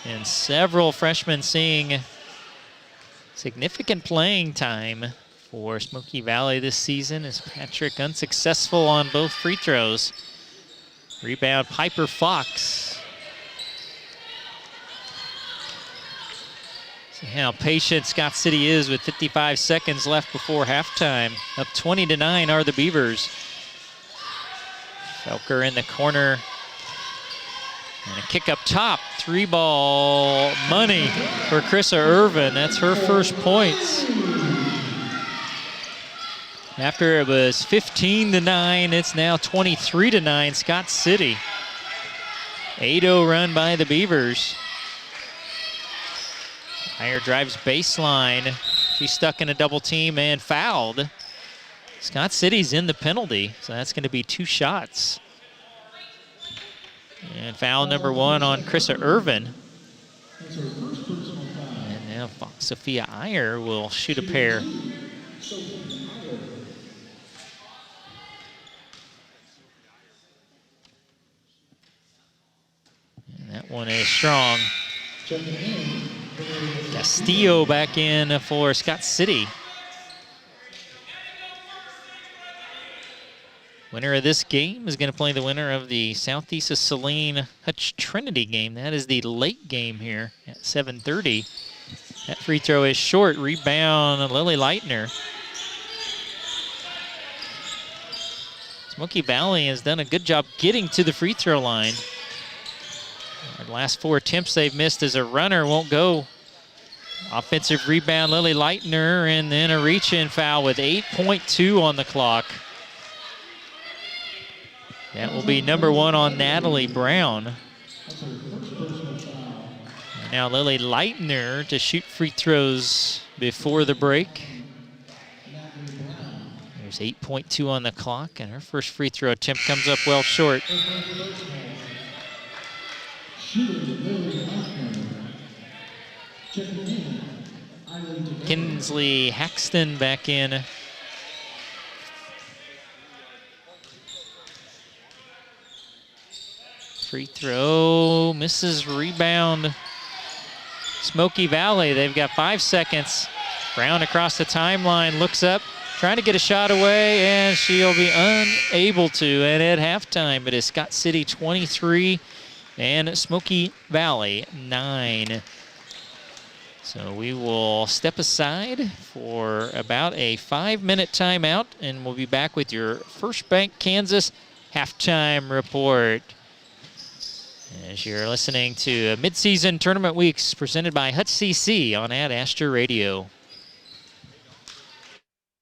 [SPEAKER 1] And several freshmen seeing significant playing time for Smoky Valley this season as Patrick unsuccessful on both free throws. Rebound Piper Fox. See how patient Scott City is with 55 seconds left before halftime. Up 20-9 are the Beavers. Felker in the corner. And a kick up top. Three ball money for Krista Irvin. That's her first points. After it was 15-9, it's now 23-9 Scott City. 8-0 run by the Beavers. Meyer drives baseline. She's stuck in a double team and fouled. Scott City's in the penalty, so that's going to be 2 shots. And foul number 1 on Krista Irvin. And now Sophia Iyer will shoot a pair. And that one is strong. Castillo back in for Scott City. Winner of this game is going to play the winner of the Southeast of Saline Hutch Trinity game. That is the late game here at 7:30. That free throw is short. Rebound, Lily Leitner. Smoky Valley has done a good job getting to the free throw line. The last 4 attempts they've missed as a runner won't go. Offensive rebound, Lily Leitner, and then a reach-in foul with 8.2 on the clock. That will be number 1 on Natalie Brown. And now Lily Leitner to shoot free throws before the break. There's 8.2 on the clock, and her first free throw attempt comes up well short. Kinsley Haxton back in. Free throw, misses, rebound. Smoky Valley, they've got 5 seconds. Brown across the timeline, looks up, trying to get a shot away, and she'll be unable to. And at halftime, it is Scott City 23 and Smoky Valley 9. So we will step aside for about a 5-minute timeout, and we'll be back with your First Bank Kansas halftime report. As you're listening to Midseason Tournament Weeks presented by Hutch CC on Ad Astra Radio.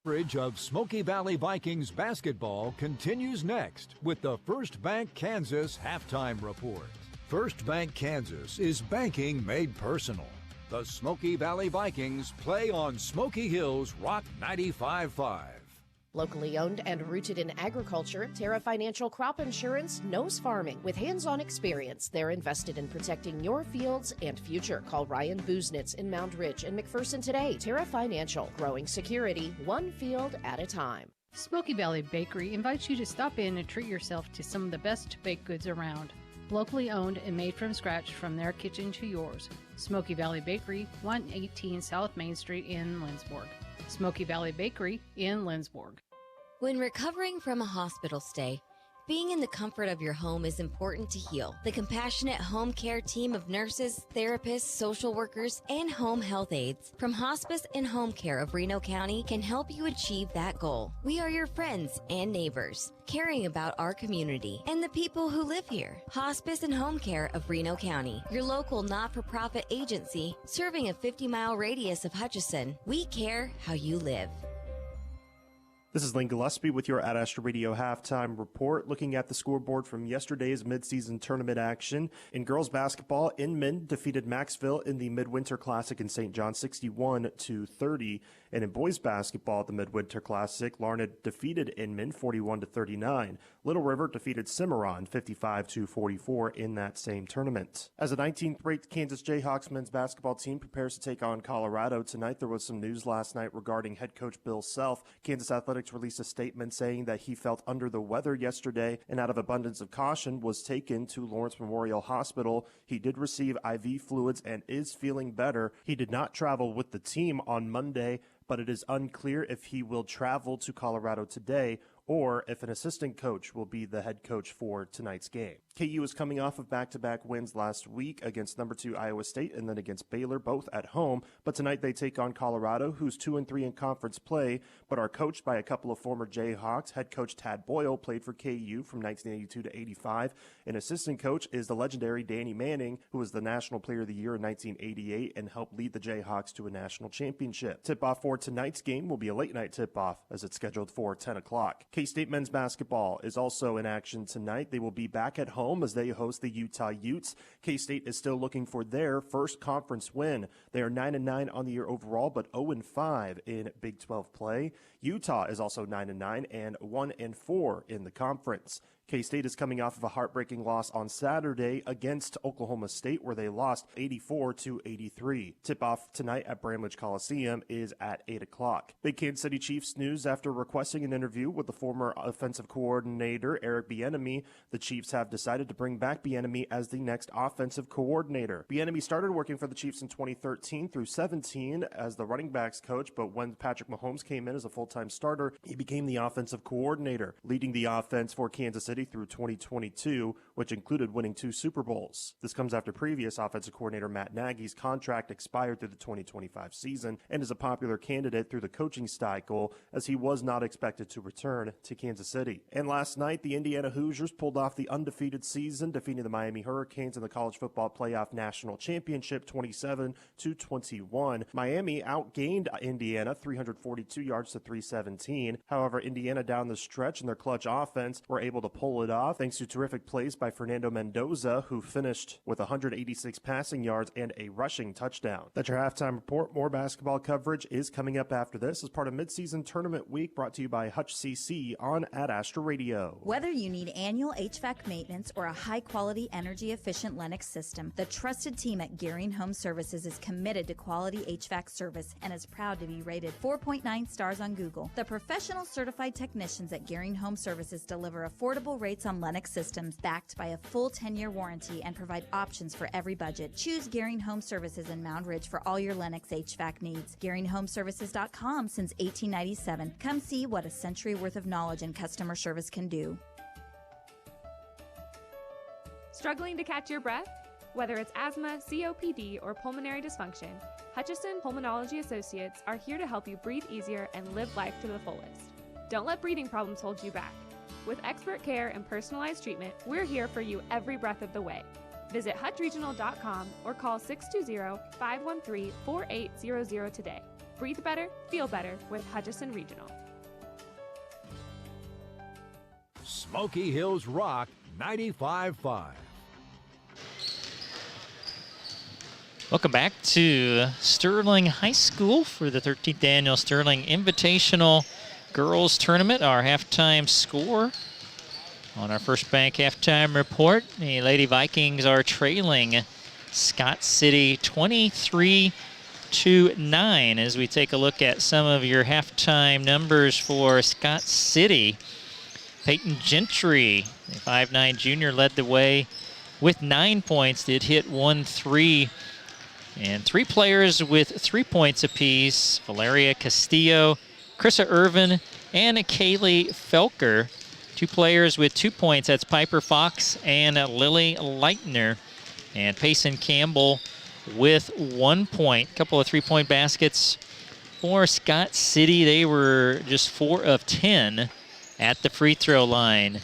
[SPEAKER 2] Coverage of Smoky Valley Vikings basketball continues next with the First Bank Kansas halftime report. First Bank Kansas is banking made personal. The Smoky Valley Vikings play on Smoky Hills Rock 95.5.
[SPEAKER 17] Locally owned and rooted in agriculture, Terra Financial Crop Insurance knows farming. With hands-on experience, they're invested in protecting your fields and future. Call Ryan Buznitz in Mound Ridge and McPherson today. Terra Financial, growing security, one field at a time.
[SPEAKER 18] Smoky Valley Bakery invites you to stop in and treat yourself to some of the best baked goods around. Locally owned and made from scratch from their kitchen to yours. Smoky Valley Bakery, 118 South Main Street in Lindsborg. Smoky Valley Bakery in Lindsborg.
[SPEAKER 19] When recovering from a hospital stay, being in the comfort of your home is important to heal. The compassionate home care team of nurses, therapists, social workers, and home health aides from Hospice and Home Care of Reno County can help you achieve that goal. We are your friends and neighbors, caring about our community and the people who live here. Hospice and Home Care of Reno County, your local not-for-profit agency serving a 50-mile radius of Hutchinson. We care how you live.
[SPEAKER 20] This is Lane Gillespie with your Ad Astra Radio halftime report, looking at the scoreboard from yesterday's midseason tournament action. In girls basketball, Inman defeated Maxville in the Midwinter Classic in St. John 61-30. And in boys basketball at the Midwinter Classic, Larned defeated Inman 41-39. Little River defeated Cimarron 55-44 in that same tournament. As the 19th-ranked Kansas Jayhawks men's basketball team prepares to take on Colorado tonight, there was some news last night regarding head coach Bill Self. Kansas Athletics released a statement saying that he felt under the weather yesterday and out of abundance of caution was taken to Lawrence Memorial Hospital. He did receive IV fluids and is feeling better. He did not travel with the team on Monday, but it is unclear if he will travel to Colorado today or if an assistant coach will be the head coach for tonight's game. KU is coming off of back-to-back wins last week against number 2 Iowa State and then against Baylor, both at home. But tonight they take on Colorado, who's 2-3 in conference play, but are coached by a couple of former Jayhawks. Head coach Tad Boyle played for KU from 1982 to 85. And assistant coach is the legendary Danny Manning, who was the National Player of the Year in 1988 and helped lead the Jayhawks to a national championship. Tip-off for tonight's game will be a late-night tip-off as it's scheduled for 10 o'clock. K-State men's basketball is also in action tonight. They will be back at home as they host the Utah Utes. K-State is still looking for their first conference win. They are 9-9 on the year overall, but 0-5 in Big 12 play. Utah is also 9-9 and 1-4 in the conference. K-State is coming off of a heartbreaking loss on Saturday against Oklahoma State, where they lost 84-83. Tip-off tonight at Bramlage Coliseum is at 8 o'clock. Big Kansas City Chiefs news: after requesting an interview with the former offensive coordinator Eric Bieniemy, the Chiefs have decided to bring back Bieniemy as the next offensive coordinator. Bieniemy started working for the Chiefs in 2013 through 17 as the running backs coach, but when Patrick Mahomes came in as a full-time starter, he became the offensive coordinator, leading the offense for Kansas City through 2022, which included winning 2 Super Bowls. This comes after previous offensive coordinator Matt Nagy's contract expired through the 2025 season, and is a popular candidate through the coaching cycle, as he was not expected to return to Kansas City. And last night, the Indiana Hoosiers pulled off the undefeated season, defeating the Miami Hurricanes in the College Football Playoff National Championship 27-21. Miami outgained Indiana 342 yards to 317. However, Indiana down the stretch in their clutch offense were able to pull it off thanks to terrific plays by Fernando Mendoza, who finished with 186 passing yards and a rushing touchdown. That's your halftime report. More basketball coverage is coming up after this as part of midseason tournament week, brought to you by Hutch CC on Ad Astra Radio.
[SPEAKER 21] Whether you need annual HVAC maintenance or a high-quality, energy-efficient Lennox system, the trusted team at Gearing Home Services is committed to quality HVAC service and is proud to be rated 4.9 stars on Google. The professional certified technicians at Gearing Home Services deliver affordable rates on Lennox systems backed by a full 10-year warranty and provide options for every budget. Choose Gearing Home Services in Mound Ridge for all your Lennox HVAC needs. GearingHomeServices.com since 1897. Come see what a century worth of knowledge and customer service can do.
[SPEAKER 22] Struggling to catch your breath? Whether it's asthma, COPD, or pulmonary dysfunction, Hutchison Pulmonology Associates are here to help you breathe easier and live life to the fullest. Don't let breathing problems hold you back. With expert care and personalized treatment, we're here for you every breath of the way. Visit hutchregional.com or call 620-513-4800 today. Breathe better, feel better with Hutchison Regional.
[SPEAKER 2] Smoky Hills Rock 95.5.
[SPEAKER 1] Welcome back to Sterling High School for the 13th Annual Sterling Invitational Girls Tournament. Our halftime score on our First Bank halftime report. The Lady Vikings are trailing Scott City 23-9 as we take a look at some of your halftime numbers for Scott City. Peyton Gentry, the 5'9" junior, led the way with 9 points. Did hit 1-3. And 3 players with 3 points apiece: Valeria Castillo, Krissa Irvin, and Kaylee Felker. 2 players with 2 points, that's Piper Fox and Lily Leitner. And Payson Campbell with 1 point. A couple of 3-point baskets for Scott City. They were just 4 of 10 at the free throw line.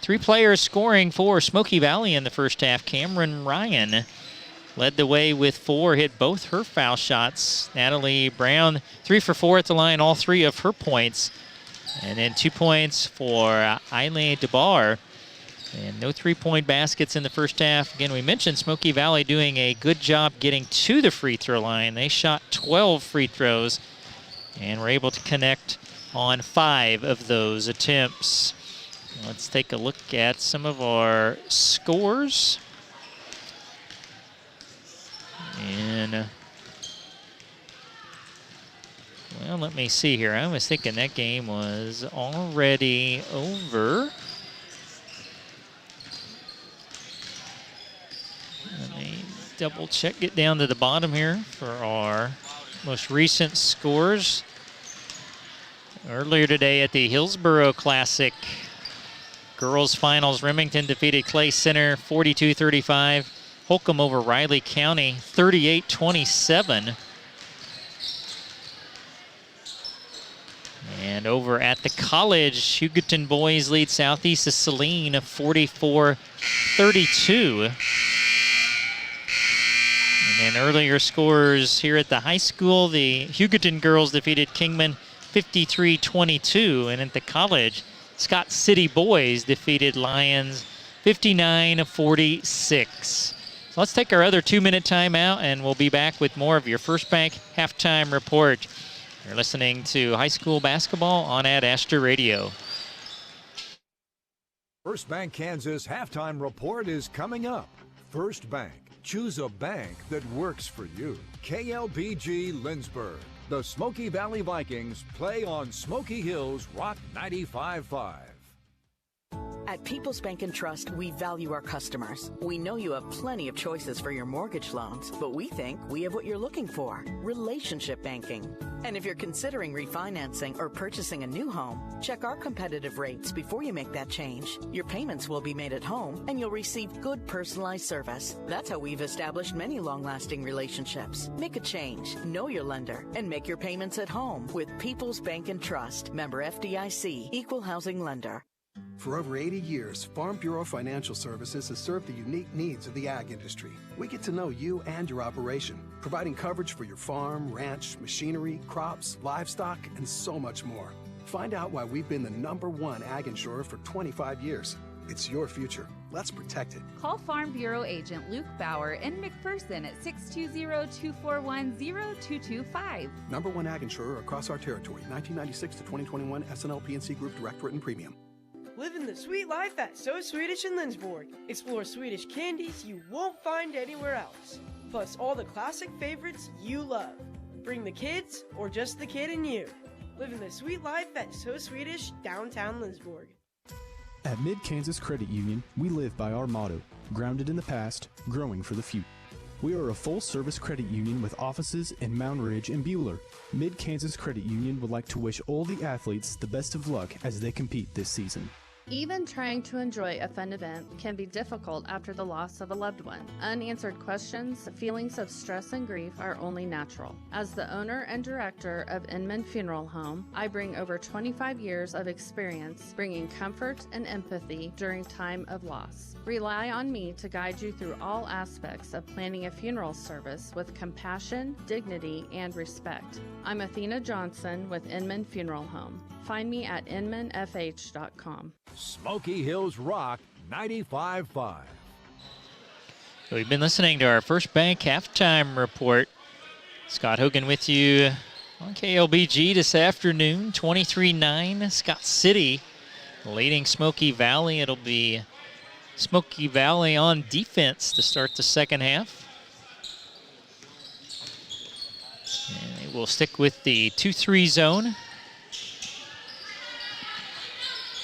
[SPEAKER 1] 3 players scoring for Smoky Valley in the first half. Cameron Ryan led the way with 4, hit both her foul shots. Natalie Brown, 3 for 4 at the line, all 3 of her points. And then 2 points for Eileen DeBar. And no 3-point baskets in the first half. Again, we mentioned Smoky Valley doing a good job getting to the free throw line. They shot 12 free throws and were able to connect on 5 of those attempts. Let's take a look at some of our scores. And, well, let me see here. I was thinking that game was already over. Let me double check, get down to the bottom here for our most recent scores. Earlier today at the Hillsborough Classic Girls Finals, Remington defeated Clay Center 42-35. Holcomb over Riley County 38-27. And over at the college, Hugoton boys lead Southeast of Saline 44-32. And then earlier scores here at the high school, the Hugoton girls defeated Kingman 53-22. And at the college, Scott City boys defeated Lions 59-46. So let's take our other 2-minute timeout, and we'll be back with more of your First Bank halftime report. You're listening to high school basketball on Ad Astra Radio.
[SPEAKER 2] First Bank Kansas halftime report is coming up. First Bank. Choose a bank that works for you. KLBG Lindsborg. The Smoky Valley Vikings play on Smoky Hills Rock 95.5.
[SPEAKER 3] At People's Bank and Trust, we value our customers. We know you have plenty of choices for your mortgage loans, but we think we have what you're looking for: relationship banking. And if you're considering refinancing or purchasing a new home, check our competitive rates before you make that change. Your payments will be made at home, and you'll receive good personalized service. That's how we've established many long-lasting relationships. Make a change, know your lender, and make your payments at home with People's Bank and Trust. Member FDIC, Equal Housing Lender.
[SPEAKER 4] For over 80 years, Farm Bureau Financial Services has served the unique needs of the ag industry. We get to know you and your operation, providing coverage for your farm, ranch, machinery, crops, livestock, and so much more. Find out why we've been the #1 ag insurer for 25 years. It's your future. Let's protect it.
[SPEAKER 23] Call Farm Bureau agent Luke Bauer in McPherson at 620-241-0225.
[SPEAKER 4] #1 ag insurer across our territory. 1996 to 2021 SNL-PNC Group Direct Written Premium.
[SPEAKER 24] Living the sweet life at So Swedish in Lindsborg. Explore Swedish candies you won't find anywhere else. Plus all the classic favorites you love. Bring the kids or just the kid in you. Living the sweet life at So Swedish, downtown Lindsborg.
[SPEAKER 25] At Mid-Kansas Credit Union, we live by our motto, grounded in the past, growing for the future. We are a full-service credit union with offices in Mound Ridge and Buhler. Mid-Kansas Credit Union would like to wish all the athletes the best of luck as they compete this season.
[SPEAKER 26] Even trying to enjoy a fun event can be difficult after the loss of a loved one. Unanswered questions, feelings of stress and grief are only natural. As the owner and director of Inman Funeral Home, I bring over 25 years of experience bringing comfort and empathy during time of loss. Rely on me to guide you through all aspects of planning a funeral service with compassion, dignity, and respect. I'm Athena Johnson with Inman Funeral Home. Find me at inmanfh.com.
[SPEAKER 2] Smoky Hills Rock 95.5.
[SPEAKER 1] We've been listening to our First Bank halftime report. Scott Hogan with you on KLBG this afternoon. 23-9, Scott City leading Smoky Valley. It'll be Smoky Valley on defense to start the second half. And they will stick with the 2-3 zone.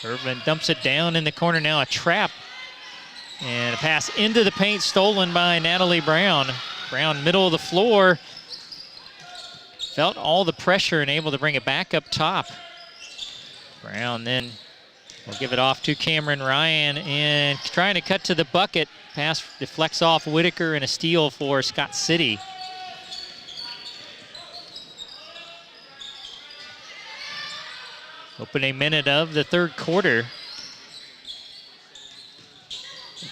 [SPEAKER 1] Irvin dumps it down in the corner now, a trap. And a pass into the paint stolen by Natalie Brown. Brown middle of the floor. Felt all the pressure and able to bring it back up top. Brown then will give it off to Cameron Ryan and trying to cut to the bucket. Pass deflects off Whitaker and a steal for Scott City. Opening minute of the third quarter.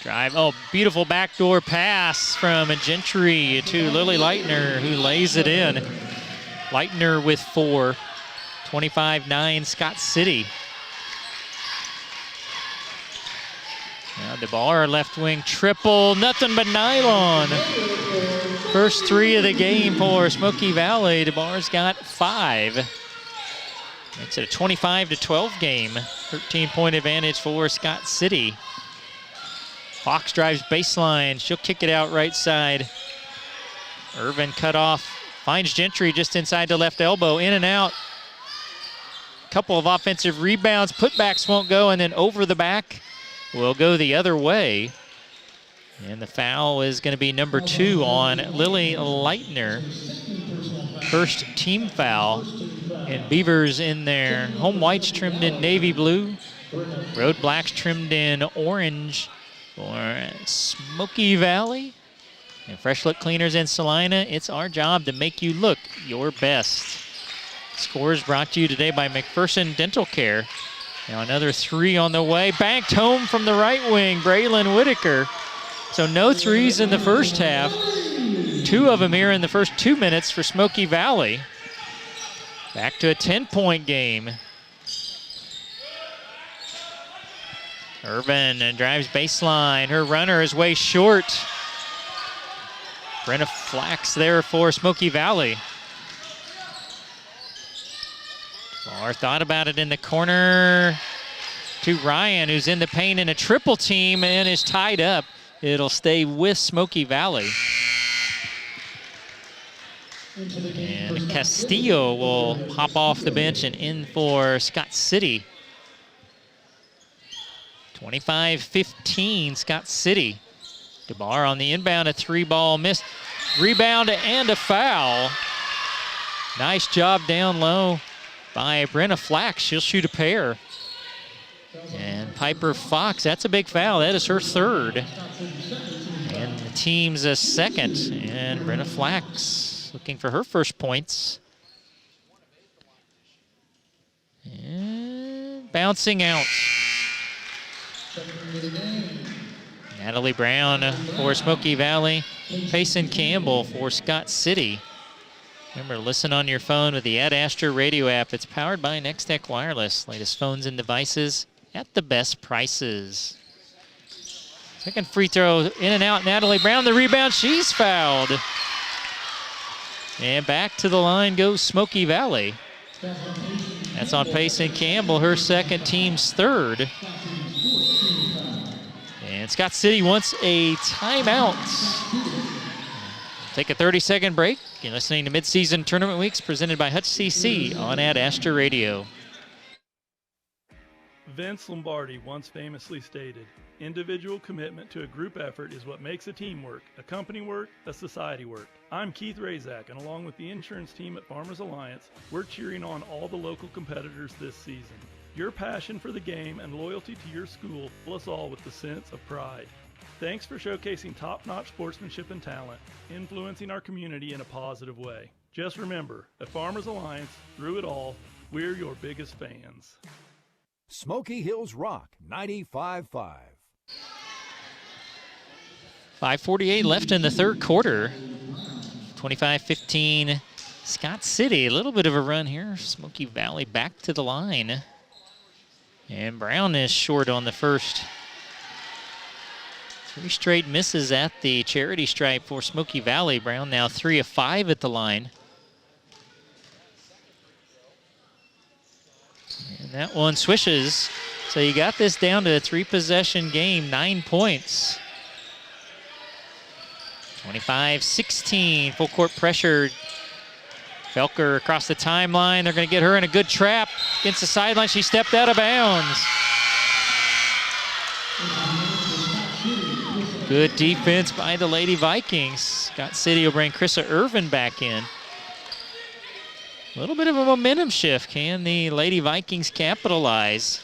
[SPEAKER 1] Drive, oh, beautiful backdoor pass from Gentry to Lily Leitner, who lays it in. Leitner with 4, 25-9 Scott City. Now DeBar left wing triple, nothing but nylon. First 3 of the game for Smoky Valley. DeBar's got 5. Makes it a 25-12 game. 13-point advantage for Scott City. Fox drives baseline. She'll kick it out right side. Irvin cut off. Finds Gentry just inside the left elbow. In and out. Couple of offensive rebounds. Putbacks won't go, and then over the back will go the other way. And the foul is going to be number 2 on Lily Leitner. First team foul. And Beavers in their home whites trimmed in navy blue. Road blacks trimmed in orange for Smoky Valley. And Fresh Look Cleaners in Salina. It's our job to make you look your best. Scores brought to you today by McPherson Dental Care. Now another 3 on the way. Banked home from the right wing, Braylon Whitaker. So no threes in the first half. 2 of them here in the first 2 minutes for Smoky Valley. Back to a 10-point game. Irvin drives baseline. Her runner is way short. Brenna Flax there for Smoky Valley. Barr thought about it in the corner. to Ryan, who's in the paint in a triple team and is tied up. It'll stay with Smoky Valley. And Castillo will pop off the bench and in for Scott City. 25-15, Scott City. DeBar on the inbound, a 3-ball miss. Rebound and a foul. Nice job down low by Brenna Flack. She'll shoot a pair. And Piper Fox, that's a big foul. That is her third. And the team's a second. And Brenna Flack's looking for her first points. And bouncing out. Natalie Brown for Smoky Valley. Payson Campbell for Scott City. Remember, listen on your phone with the Ad Astra Radio app. It's powered by Nextech Wireless. Latest phones and devices at the best prices. Second free throw, in and out. Natalie Brown, the rebound. She's fouled. And back to the line goes Smoky Valley. That's on Payson Campbell, her second, team's third. And Scott City wants a timeout. Take a 30-second break. You're listening to Midseason Tournament Weeks presented by Hutch CC on Ad Astra Radio.
[SPEAKER 5] Vince Lombardi once famously stated, "Individual commitment to a group effort is what makes a team work, a company work, a society work." I'm Keith Razak, and along with the insurance team at Farmers Alliance, we're cheering on all the local competitors this season. Your passion for the game and loyalty to your school fill us all with a sense of pride. Thanks for showcasing top-notch sportsmanship and talent, influencing our community in a positive way. Just remember, at Farmers Alliance, through it all, we're your biggest fans.
[SPEAKER 2] Smoky Hills Rock 95.5.
[SPEAKER 1] 5:48 left in the third quarter. 25-15 Scott City. A little bit of a run here. Smoky Valley back to the line. And Brown is short on the first. 3 straight misses at the charity stripe for Smoky Valley. Brown now 3 of 5 at the line. And that one swishes. So you got this down to a 3-possession game, 9 points. 25-16, full court pressure. Felker across the timeline. They're going to get her in a good trap against the sideline. She stepped out of bounds. Good defense by the Lady Vikings. Scott City will bring Krissa Irvin back in. A little bit of a momentum shift. Can the Lady Vikings capitalize?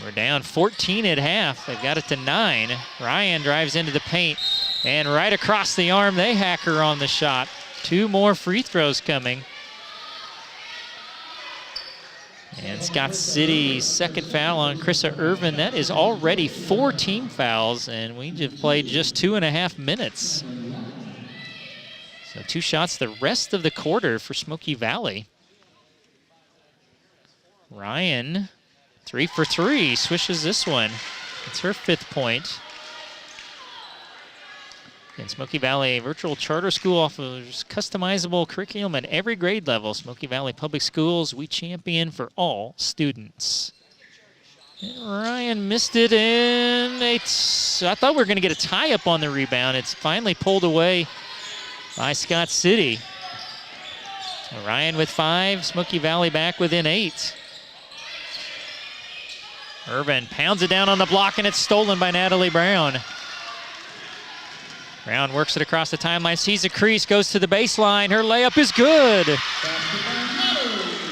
[SPEAKER 1] We're down 14 at half. They've got it to 9. Ryan drives into the paint, and right across the arm, they hack her on the shot. 2 more free throws coming. And Scott City's second foul on Krissa Irvin. That is already 4 team fouls, and we just played just 2.5 minutes. So 2 shots the rest of the quarter for Smoky Valley. Ryan, 3 for 3, swishes this one. It's her 5th point. And Smoky Valley Virtual Charter School offers customizable curriculum at every grade level. Smoky Valley Public Schools, we champion for all students. And Ryan missed it, and I thought we were going to get a tie-up on the rebound. It's finally pulled away by Scott City. Ryan with 5, Smoky Valley back within 8. Irvin pounds it down on the block, and it's stolen by Natalie Brown. Brown works it across the timeline, sees a crease, goes to the baseline. Her layup is good.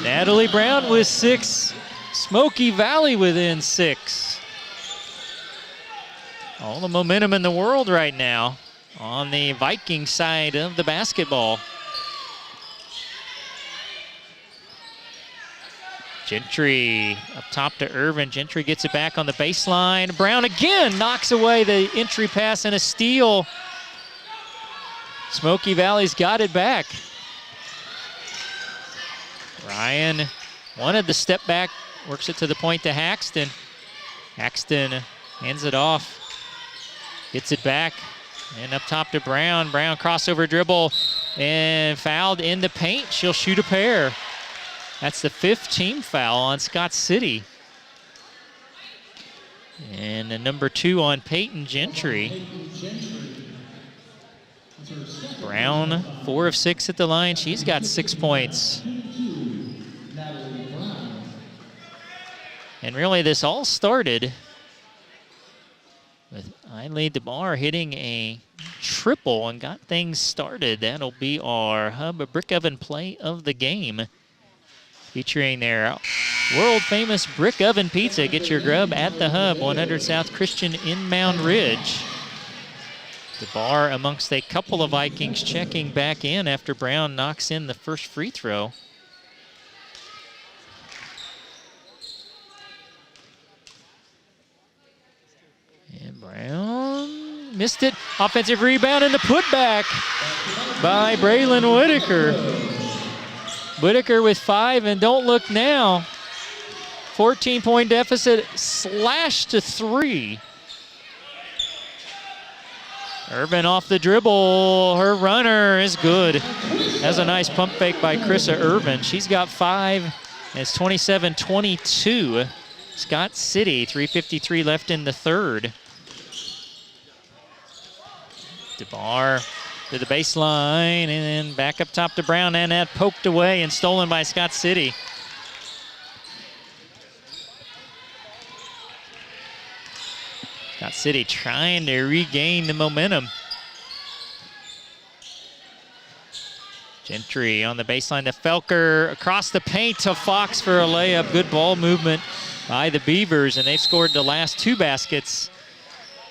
[SPEAKER 1] Natalie Brown with 6. Smoky Valley within 6. All the momentum in the world right now on the Viking side of the basketball. Gentry up top to Irvin. Gentry gets it back on the baseline. Brown again knocks away the entry pass and a steal. Smoky Valley's got it back. Ryan wanted the step back, works it to the point to Haxton. Haxton hands it off, gets it back, and up top to Brown. Brown crossover dribble and fouled in the paint. She'll shoot a pair. That's the 5th team foul on Scott City. And the number 2 on Peyton Gentry. Brown, 4 of 6 at the line. She's got 6 points. And really, this all started with Eileen DeMar hitting a triple and got things started. That'll be our Hub Brick Oven play of the game, featuring their world-famous Brick Oven Pizza. Get your grub at the Hub, 100 South Christian in Mound Ridge. DeBar amongst a couple of Vikings checking back in after Brown knocks in the first free throw. And Brown missed it. Offensive rebound and the putback by Braylon Whitaker. Whitaker with 5, and don't look now. 14-point deficit slashed to 3. Irvin off the dribble. Her runner is good. That's a nice pump fake by Chrissa Irvin. She's got 5. And it's 27-22. Scott City, 3:53 left in the third. DeBar to the baseline, and then back up top to Brown, and that poked away and stolen by Scott City. Scott City trying to regain the momentum. Gentry on the baseline to Felker, across the paint to Fox for a layup. Good ball movement by the Beavers, and they've scored the last 2 baskets.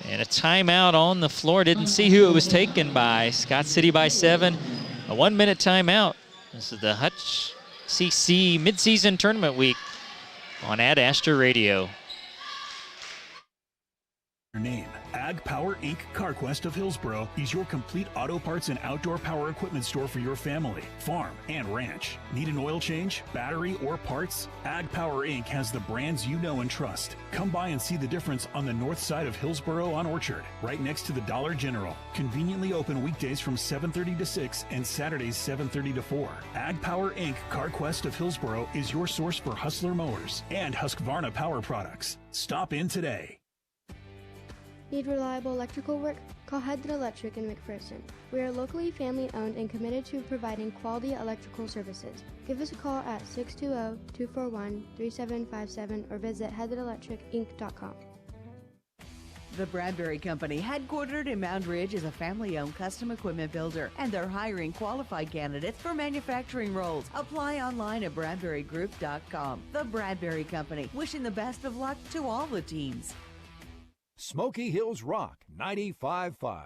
[SPEAKER 1] And a timeout on the floor. Didn't see who it was taken by. Scott City by 7. A 1-minute timeout. This is the Hutch CC midseason tournament week on Ad Astra Radio.
[SPEAKER 6] Your name. Ag Power Inc. CarQuest of Hillsboro is your complete auto parts and outdoor power equipment store for your family, farm, and ranch. Need an oil change, battery, or parts? Ag Power Inc. has the brands you know and trust. Come by and see the difference on the north side of Hillsboro on Orchard, right next to the Dollar General. Conveniently open weekdays from 7:30 to 6 and Saturdays 7:30 to 4. Ag Power Inc. CarQuest of Hillsboro is your source for Hustler mowers and Husqvarna power products. Stop in today.
[SPEAKER 7] Need reliable electrical work? Call Headland Electric in McPherson. We are locally family-owned and committed to providing quality electrical services. Give us a call at 620-241-3757 or visit headlandelectricinc.com.
[SPEAKER 8] The Bradbury Company, headquartered in Mound Ridge, is a family-owned custom equipment builder, and they're hiring qualified candidates for manufacturing roles. Apply online at bradburygroup.com. The Bradbury Company, wishing the best of luck to all the teams.
[SPEAKER 2] Smoky Hills Rock 95.5.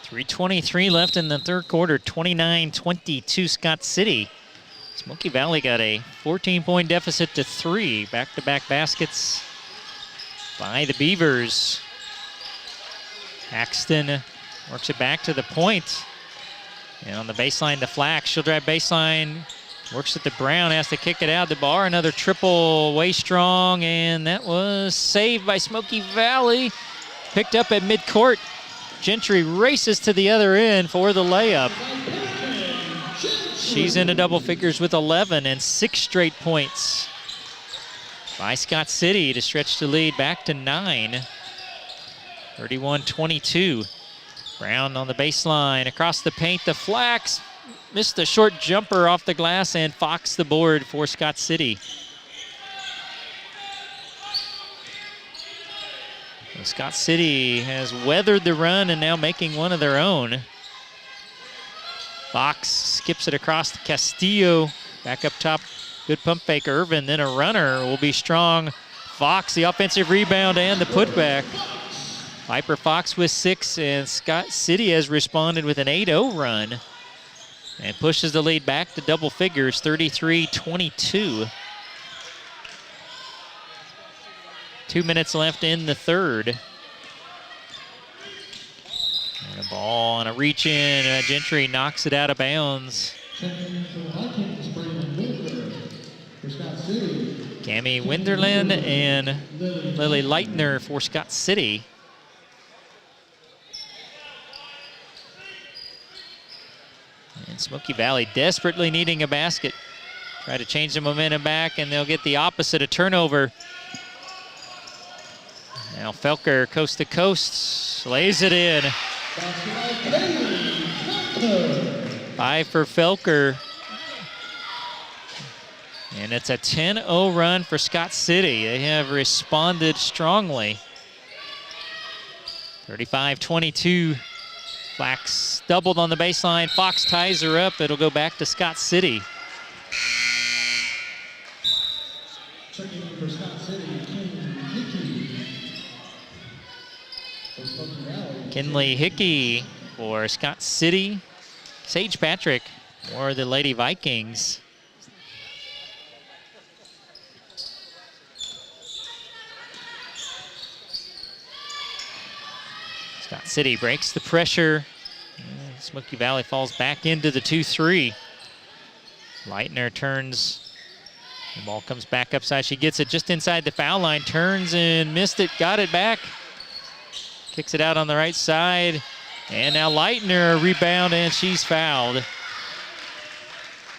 [SPEAKER 1] 3:23 left in the third quarter, 29-22 Scott City. Smoky Valley got a 14-point deficit to 3. Back-to-back baskets by the Beavers. Axton works it back to the point. And on the baseline to Flack. She'll drive baseline. Works at the Brown, has to kick it out. DeBar, another triple, way strong, and that was saved by Smoky Valley. Picked up at midcourt. Gentry races to the other end for the layup. She's into double figures with 11 and 6 straight points by Scott City to stretch the lead back to 9. 31-22. Brown on the baseline, across the paint to Flax. Missed a short jumper off the glass, and Fox the board for Scott City. So Scott City has weathered the run and now making one of their own. Fox skips it across to Castillo. Back up top, good pump fake Irvin, then a runner will be strong. Fox, the offensive rebound and the putback. Viper Fox with 6, and Scott City has responded with an 8-0 run. And pushes the lead back to double figures, 33-22. 2 minutes left in the third. And a ball on a reach in. Gentry knocks it out of bounds. Cami Winderland and Lily Leitner for Scott City. And Smoky Valley desperately needing a basket. Try to change the momentum back, and they'll get the opposite, a turnover. Now Felker, coast to coast, lays it in. 5 for Felker. And it's a 10-0 run for Scott City. They have responded strongly. 35-22. Flax doubled on the baseline. Fox ties her up. It'll go back to Scott City.
[SPEAKER 9] Checking in for Scott City,
[SPEAKER 1] Kinley Hickey for Scott City. Sage Patrick for the Lady Vikings. Scott City breaks the pressure. Smoky Valley falls back into the 2-3. Leitner turns. The ball comes back upside. She gets it just inside the foul line. Turns and missed it. Got it back. Kicks it out on the right side. And now Leitner, rebound, and she's fouled.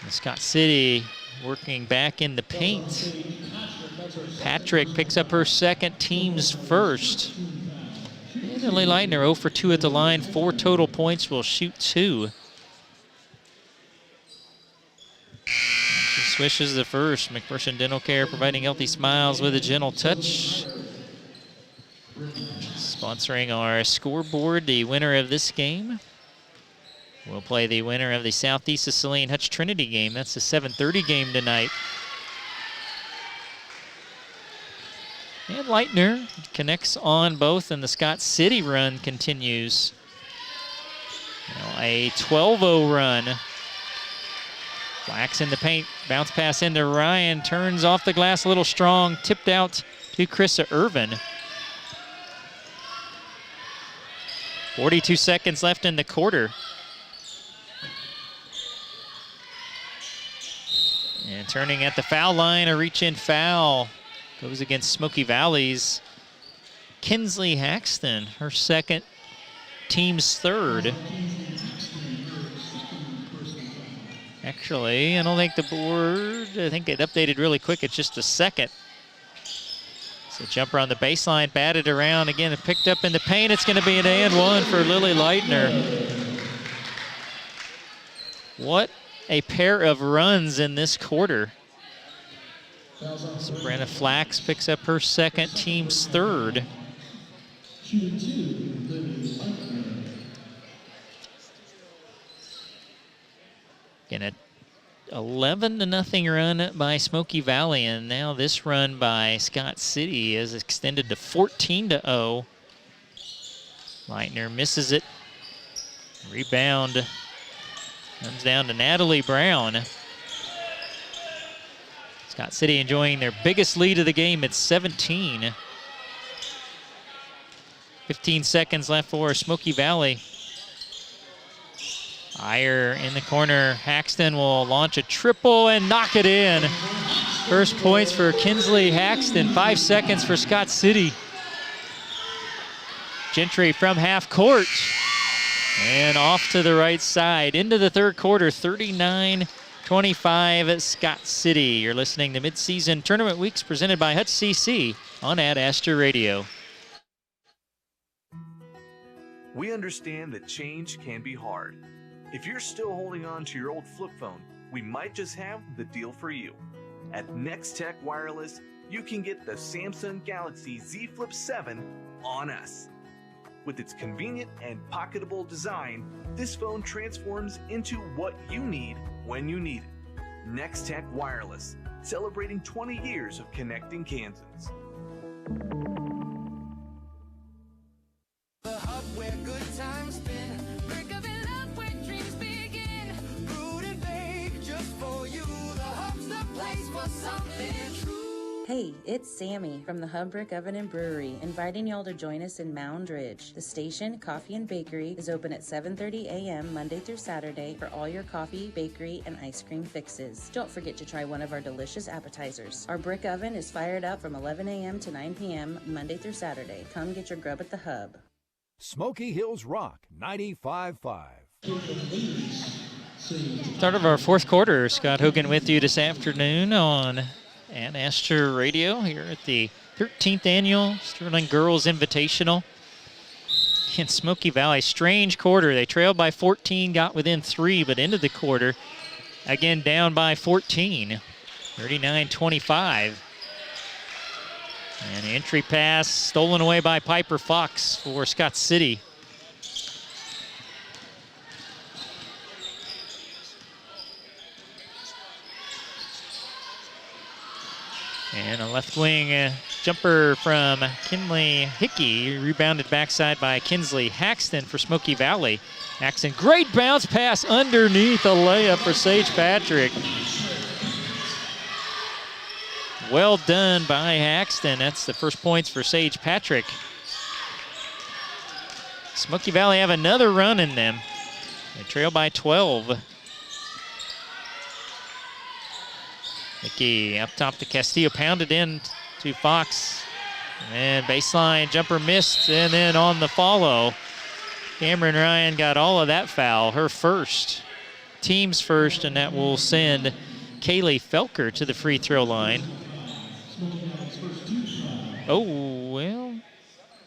[SPEAKER 1] And Scott City working back in the paint. Patrick picks up her second, team's first. And Lily Leitner 0 for 2 at the line. 4 total points, will shoot 2. She swishes the first. McPherson Dental Care providing healthy smiles with a gentle touch. Sponsoring our scoreboard, the winner of this game will play the winner of the Southeast Sicilian Hutch Trinity game. That's a 7:30 game tonight. And Leitner connects on both, and the Scott City run continues. Now a 12-0 run. Flax in the paint, bounce pass into Ryan, turns off the glass a little strong, tipped out to Krista Irvin. 42 seconds left in the quarter. And turning at the foul line, a reach-in foul. Goes against Smoky Valley's Kinsley Haxton, her second, team's third. Actually, I don't think the board, I think it updated really quick. It's just a second. So jumper on the baseline, batted around again, and picked up in the paint. It's going to be an and one for Lily Leitner. What a pair of runs in this quarter. So Brenna Flax picks up her second, team's third. Again, a 11-0 run by Smoky Valley, and now this run by Scott City is extended to 14-0. Leitner misses it. Rebound comes down to Natalie Brown. Scott City enjoying their biggest lead of the game at 17. 15 seconds left for Smoky Valley. Iyer in the corner. Haxton will launch a triple and knock it in. First points for Kinsley Haxton. 5 seconds for Scott City. Gentry from half court. And off to the right side. Into the third quarter, 39-25 Scott City. You're listening to Midseason Tournament Weeks presented by Hutch CC on Ad Astra Radio.
[SPEAKER 10] We understand that change can be hard. If you're still holding on to your old flip phone, we might just have the deal for you. At Next Tech Wireless, you can get the Samsung Galaxy Z Flip 7 on us. With its convenient and pocketable design, this phone transforms into what you need when you need it. Next Tech Wireless, celebrating 20 years of connecting Kansans.
[SPEAKER 9] The hub where good times spin. Brick of it up where dreams begin. Food and bake just for you. The hub's the place for something true.
[SPEAKER 11] Hey, it's Sammy from the Hub Brick Oven and Brewery, inviting y'all to join us in Mound Ridge. The station, Coffee and Bakery, is open at 7:30 a.m. Monday through Saturday for all your coffee, bakery, and ice cream fixes. Don't forget to try one of our delicious appetizers. Our brick oven is fired up from 11 a.m. to 9 p.m. Monday through Saturday. Come get your grub at the Hub.
[SPEAKER 2] Smoky Hills Rock 95.5.
[SPEAKER 1] Start of our fourth quarter. Scott Hogan with you this afternoon on Ad Astra Radio here at the 13th Annual Sterling Girls Invitational in Smoky Valley. Strange quarter. They trailed by 14, got within 3, but ended the quarter again down by 14, 39-25. And the entry pass stolen away by Piper Fox for Scott City. And a left wing jumper from Kinley Hickey, rebounded backside by Kinsley Haxton for Smoky Valley. Haxton, great bounce pass underneath, a layup for Sage Patrick. Well done by Haxton. That's the first points for Sage Patrick. Smoky Valley have another run in them. They trail by 12. Hickey up top to Castillo, pounded in to Fox. And baseline jumper missed, and then on the follow, Cameron Ryan got all of that foul, her first, team's first, and that will send Kaylee Felker to the free throw line. Oh, well,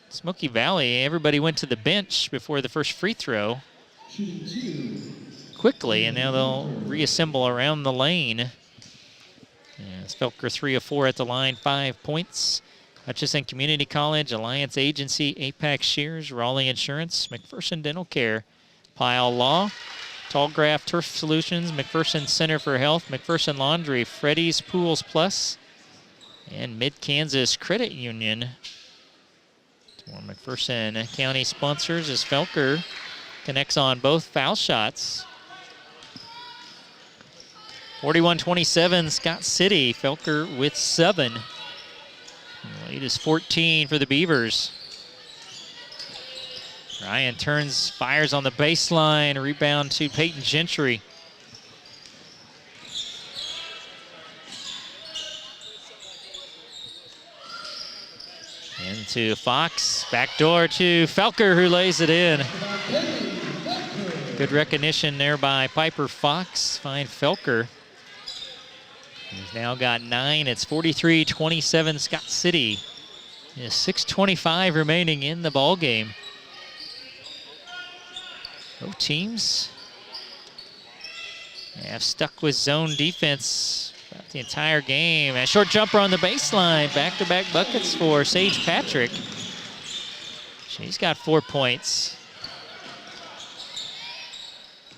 [SPEAKER 1] Smoky Valley, everybody went to the bench before the first free throw quickly, and now they'll reassemble around the lane. Yes, Felker 3 of 4 at the line, 5 points. Hutchinson Community College, Alliance Agency, Apex Shears, Raleigh Insurance, McPherson Dental Care, Pyle Law, Tallgraff Turf Solutions, McPherson Center for Health, McPherson Laundry, Freddy's Pools Plus, and Mid-Kansas Credit Union. More McPherson County sponsors as Felker connects on both foul shots. 41-27, Scott City. Felker with 7. The lead is 14 for the Beavers. Ryan turns, fires on the baseline. Rebound to Peyton Gentry. Into Fox. Backdoor to Felker, who lays it in. Good recognition there by Piper Fox. Fine Felker. He's now got 9. It's 43-27 Scott City. 6:25 remaining in the ball game. Both teams have stuck with zone defense about the entire game. A short jumper on the baseline. Back-to-back buckets for Sage Patrick. She's got 4 points.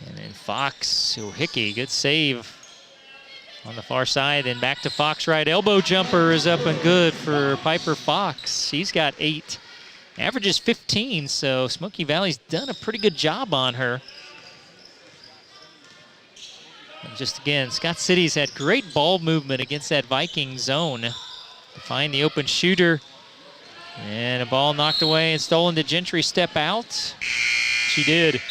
[SPEAKER 1] And then Fox, Hickey, good save on the far side, and back to Fox right. Elbow jumper is up and good for Piper Fox. She's got 8. Averages 15, so Smoky Valley's done a pretty good job on her. And just again, Scott City's had great ball movement against that Viking zone to find the open shooter. And a ball knocked away and stolen to Gentry. Step out. She did.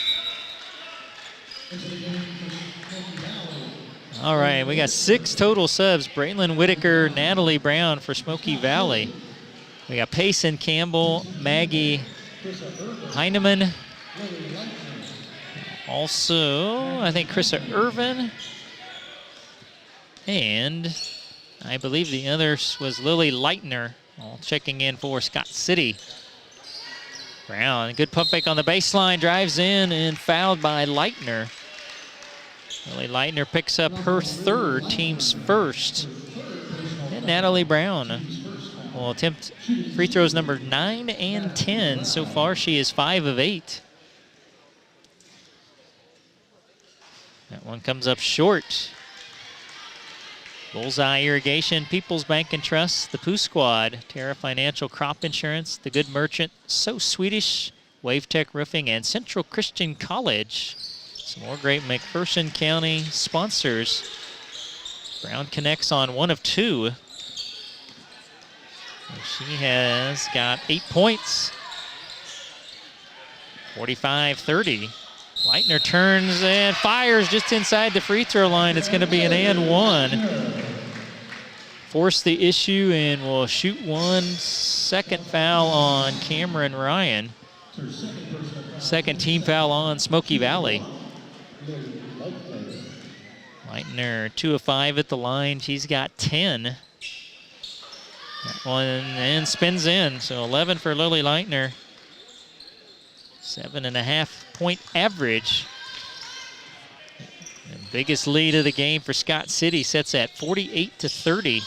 [SPEAKER 1] All right, we got 6 total subs. Braylon Whitaker, Natalie Brown for Smoky Valley. We got Payson Campbell, Maggie Heineman. Also, I think Krista Irvin. And I believe the other was Lily Leitner, all checking in for Scott City. Brown, good pump fake on the baseline, drives in and fouled by Leitner. Lily Leitner picks up her 3rd, team's first. And Natalie Brown will attempt free throws number 9 and 10. So far, she is 5 of 8. That one comes up short. Bullseye Irrigation, People's Bank and Trust, the Pooh Squad, Terra Financial Crop Insurance, The Good Merchant, So Swedish, Wave Tech Roofing, and Central Christian College. Some more great McPherson County sponsors. Brown connects on 1 of 2. She has got 8 points. 45-30. Leitner turns and fires just inside the free throw line. It's going to be an and 1. Force the issue and will shoot 1. Second foul on Cameron Ryan. Second team foul on Smoky Valley. Leitner 2 of 5 at the line. She's got 10. That one and spins in. So 11 for Lily Leitner. 7.5 point average. The biggest lead of the game for Scott City sets at 48-30.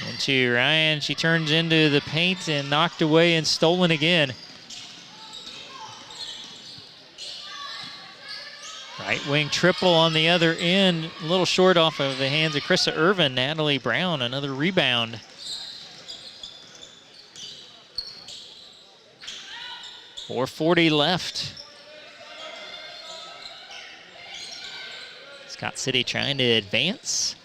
[SPEAKER 1] And to Ryan, she turns into the paint and knocked away and stolen again. Right wing triple on the other end, a little short off of the hands of Krista Irvin. Natalie Brown, another rebound. .440 left. Scott City trying to advance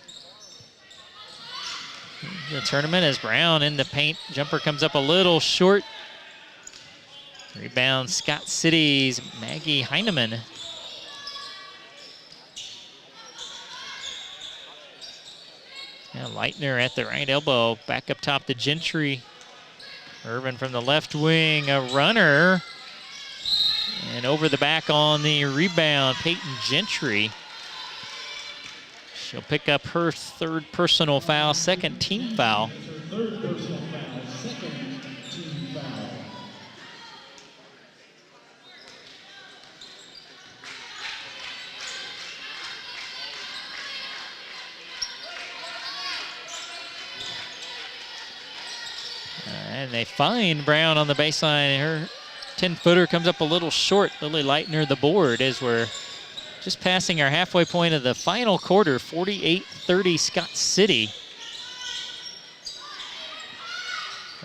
[SPEAKER 1] the tournament as Brown in the paint. Jumper comes up a little short. Rebound Scott City's Maggie Heineman. Now Leitner at the right elbow, back up top to Gentry. Irvin from the left wing, a runner. And over the back on the rebound, Peyton Gentry. She'll pick up her 3rd personal foul, 2nd team foul. And they find Brown on the baseline. Her 10-footer comes up a little short. Lily Leitner the board as we're just passing our halfway point of the final quarter. 48-30 Scott City.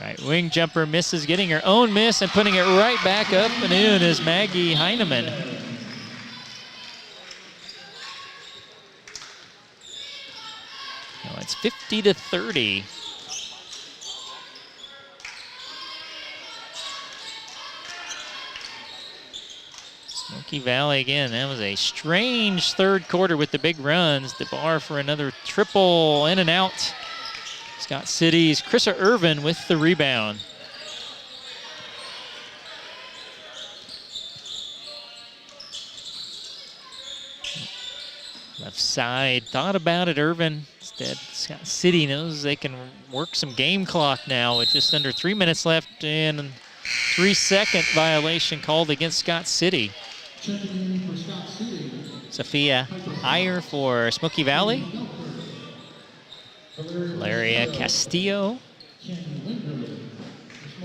[SPEAKER 1] Right wing jumper misses, getting her own miss and putting it right back up and in is Maggie Heineman. Now it's 50-30. Smoky Valley again. That was a strange 3rd quarter with the big runs. DeBar for another triple, in and out. Scott City's Krista Irvin with the rebound. Left side, thought about it, Irvin. Instead, Scott City knows they can work some game clock now with just under 3 minutes left and 3-second violation called against Scott City. Sophia Iyer for Smoky Valley. Valeria Castillo.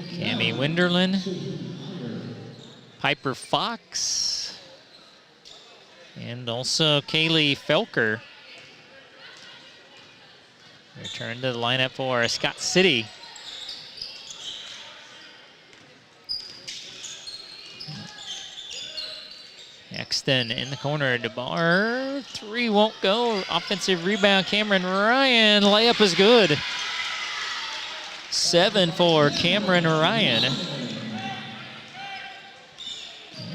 [SPEAKER 1] Cami Winderlin. Piper Fox. And also Kaylee Felker. Return to the lineup for Scott City. Exton in the corner, DeBar. 3 won't go. Offensive rebound, Cameron Ryan. Layup is good. 7 for Cameron Ryan.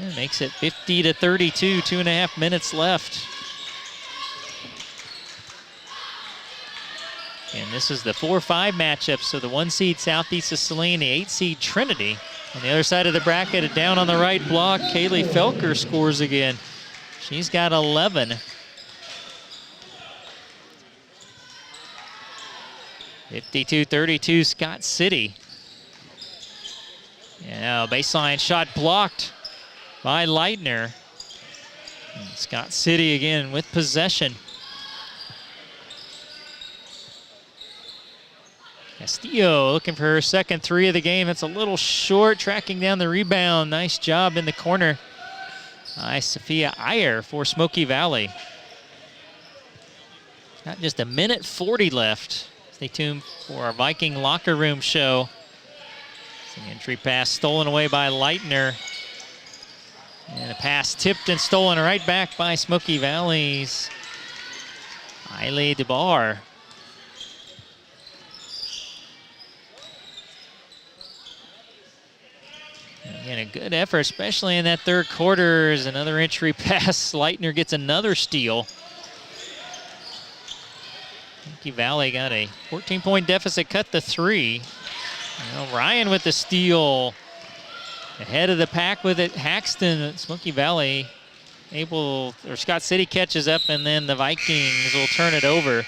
[SPEAKER 1] Yeah, makes it 50-32, 2.5 minutes left. And this is the 4-5 matchup, so the 1 seed Southeast of Saline, the 8 seed Trinity. On the other side of the bracket, down on the right block, Kaylee Felker scores again. She's got 11. 52-32 Scott City. And now baseline shot blocked by Leitner. And Scott City again with possession. Castillo looking for her 2nd 3 of the game. That's a little short, tracking down the rebound. Nice job in the corner by Sophia Iyer for Smoky Valley. Got just 1:40 left. Stay tuned for our Viking locker room show. The entry pass stolen away by Leitner. And a pass tipped and stolen right back by Smoky Valley's Eiley DeBar. Again, a good effort, especially in that 3rd quarter. As another entry pass, Leitner gets another steal. Smoky Valley got a 14-point deficit, cut to 3. Now Ryan with the steal. Ahead of the pack with it, Haxton. Smoky Valley Scott City catches up, and then the Vikings will turn it over.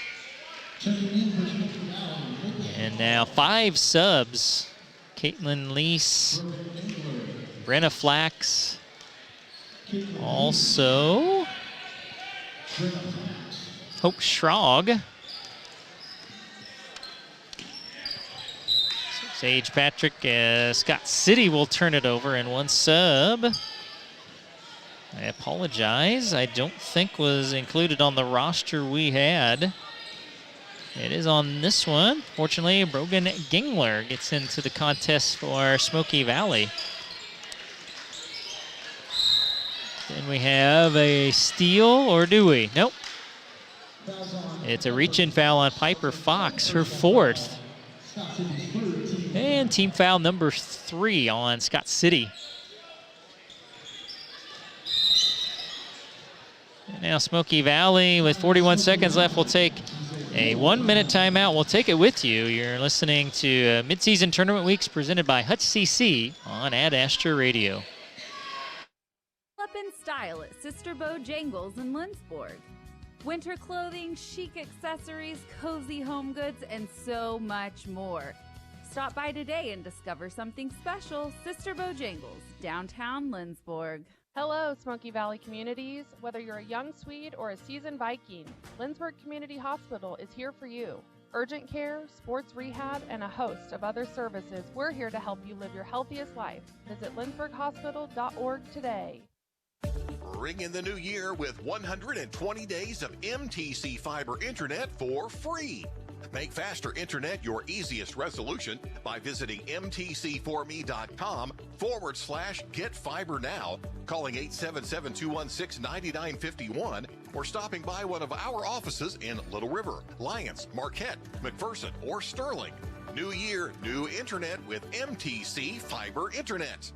[SPEAKER 1] And now 5 subs. Caitlin Lease, Brenna Flax, also Hope Schrog, Sage Patrick. Scott City will turn it over, and 1 sub. I apologize, I don't think was included on the roster we had. It is on this one. Fortunately, Brogan Gingler gets into the contest for Smoky Valley. Then we have a steal, or do we? Nope. It's a reach-in foul on Piper Fox, her 4th. And team foul number 3 on Scott City. And now Smoky Valley, with 41 seconds left, will take a 1-minute timeout. We'll take it with you. You're listening to Midseason Tournament Weeks presented by Hutch CC on Ad Astra Radio.
[SPEAKER 23] Up in style at Sister Bojangles in Lindsborg. Winter clothing, chic accessories, cozy home goods, and so much more. Stop by today and discover something special. Sister Bojangles, downtown Lindsborg.
[SPEAKER 12] Hello, Smoky Valley communities. Whether you're a young Swede or a seasoned Viking, Lindsborg Community Hospital is here for you. Urgent care, sports rehab, and a host of other services, we're here to help you live your healthiest life. Visit lindsborghospital.org today.
[SPEAKER 13] Ring in the new year with 120 days of MTC Fiber Internet for free. Make faster internet your easiest resolution by visiting mtcforme.com/getfibernow, calling 877-216-9951, or stopping by one of our offices in Little River, Lyons, Marquette, McPherson, or Sterling. New year, new internet with MTC Fiber Internet.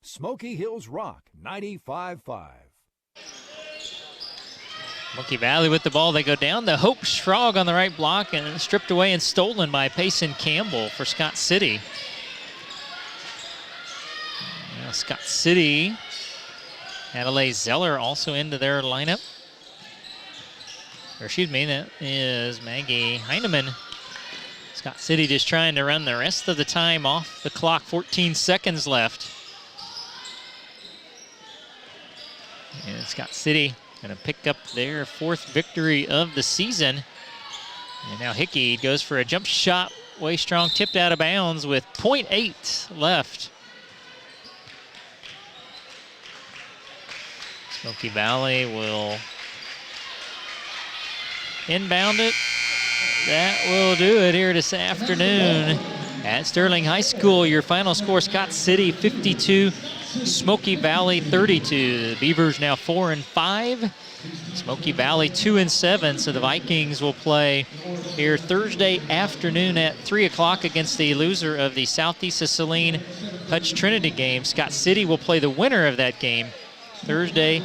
[SPEAKER 2] Smoky Hills Rock 95.5.
[SPEAKER 1] Smoky Valley with the ball. They go down to Hope Schrog on the right block, and stripped away and stolen by Payson Campbell for Scott City. Now Scott City, Adelaide Zeller also into their lineup. Or excuse me, that is Maggie Heineman. Scott City just trying to run the rest of the time off the clock. 14 seconds left. And Scott City going to pick up their 4th victory of the season. And now Hickey goes for a jump shot, way strong, tipped out of bounds with 0.8 left. Smoky Valley will inbound it. That will do it here this afternoon at Sterling High School. Your final score, Scott City 52, Smoky Valley 32. The Beavers now 4-5. Smoky Valley 2-7. So the Vikings will play here Thursday afternoon at 3 o'clock against the loser of the Southeast of Saline Hutch Trinity game. Scott City will play the winner of that game Thursday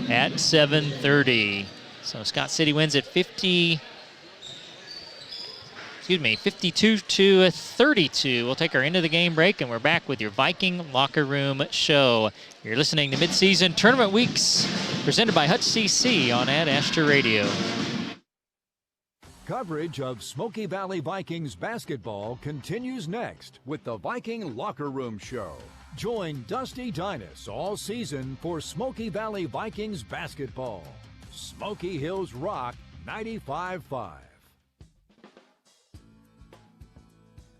[SPEAKER 1] at 7:30. So Scott City wins at 52-32. We'll take our end of the game break, and we're back with your Viking Locker Room Show. You're listening to Midseason Tournament Weeks, presented by Hutch CC on Ad Astra Radio.
[SPEAKER 2] Coverage of Smoky Valley Vikings basketball continues next with the Viking Locker Room Show. Join Dusty Dinas all season for Smoky Valley Vikings basketball. Smoky Hills Rock 95.5.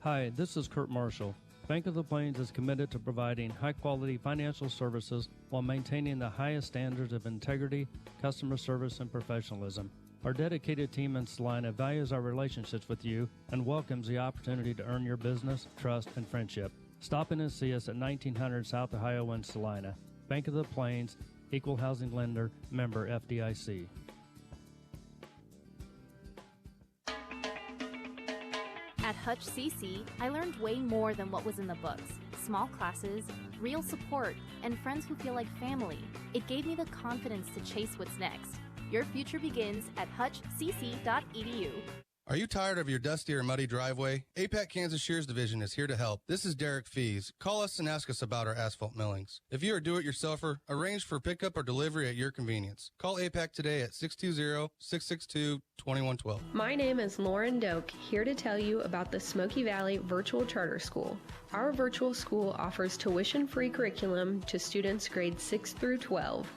[SPEAKER 14] Hi, this is Kurt Marshall. Bank of the Plains is committed to providing high-quality financial services while maintaining the highest standards of integrity, customer service, and professionalism. Our dedicated team in Salina values our relationships with you and welcomes the opportunity to earn your business, trust, and friendship. Stop in and see us at 1900 South Ohio in Salina. Bank of the Plains, Equal Housing Lender, member FDIC.
[SPEAKER 15] At Hutch CC, I learned way more than what was in the books. Small classes, real support, and friends who feel like family. It gave me the confidence to chase what's next. Your future begins at hutchcc.edu.
[SPEAKER 16] Are you tired of your dusty or muddy driveway? APAC Kansas Shears Division is here to help. This is Derek Fees. Call us and ask us about our asphalt millings. If you are a do-it-yourselfer, arrange for pickup or delivery at your convenience. Call APAC today at 620-662-2112.
[SPEAKER 17] My name is Lauren Doak, here to tell you about the Smoky Valley Virtual Charter School. Our virtual school offers tuition-free curriculum to students grades 6 through 12.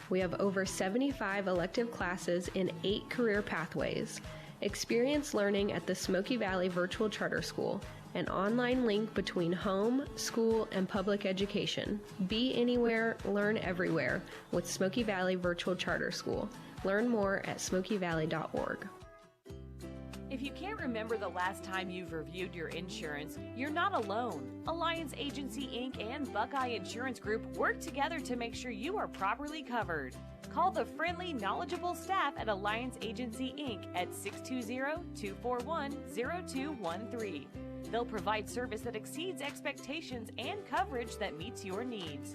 [SPEAKER 17] We have over 75 elective classes in 8 career pathways. Experience learning at the Smoky Valley Virtual Charter School, an online link between home, school, and public education. Be anywhere, learn everywhere with Smoky Valley Virtual Charter School. Learn more at smokyvalley.org.
[SPEAKER 18] If you can't remember the last time you've reviewed your insurance, you're not alone. Alliance Agency Inc. and Buckeye Insurance Group work together to make sure you are properly covered. Call the friendly, knowledgeable staff at Alliance Agency Inc. at 620-241-0213. They'll provide service that exceeds expectations and coverage that meets your needs.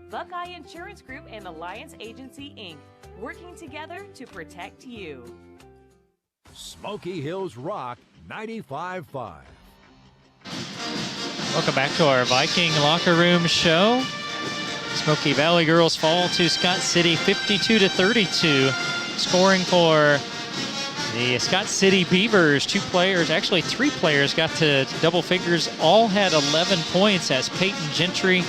[SPEAKER 18] Buckeye Insurance Group and Alliance Agency Inc. working together to protect you.
[SPEAKER 2] Smoky Hills Rock 95.5.
[SPEAKER 1] Welcome back to our Viking Locker Room show. Smoky Valley girls fall to Scott City 52-32. Scoring for the Scott City Beavers, 2 players, actually 3 players got to double figures. All had 11 points as Peyton Gentry,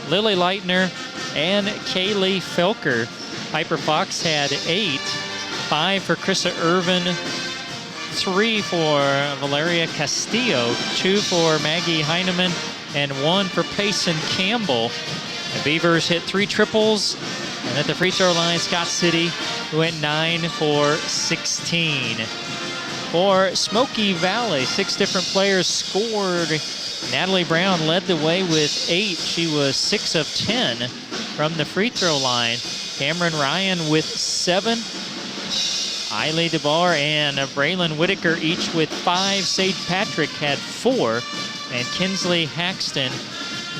[SPEAKER 1] Lily Leitner, and Kaylee Felker. Piper Fox had 8. 5 for Krista Irvin, 3 for Valeria Castillo, 2 for Maggie Heineman, and 1 for Payson Campbell. The Beavers hit 3 triples, and at the free throw line, Scott City went 9 for 16. For Smoky Valley, 6 different players scored. Natalie Brown led the way with 8. She was 6 of 10 from the free throw line. Cameron Ryan with 7. Eiley DeBar and Braylon Whitaker each with 5. Sage Patrick had 4. And Kinsley Haxton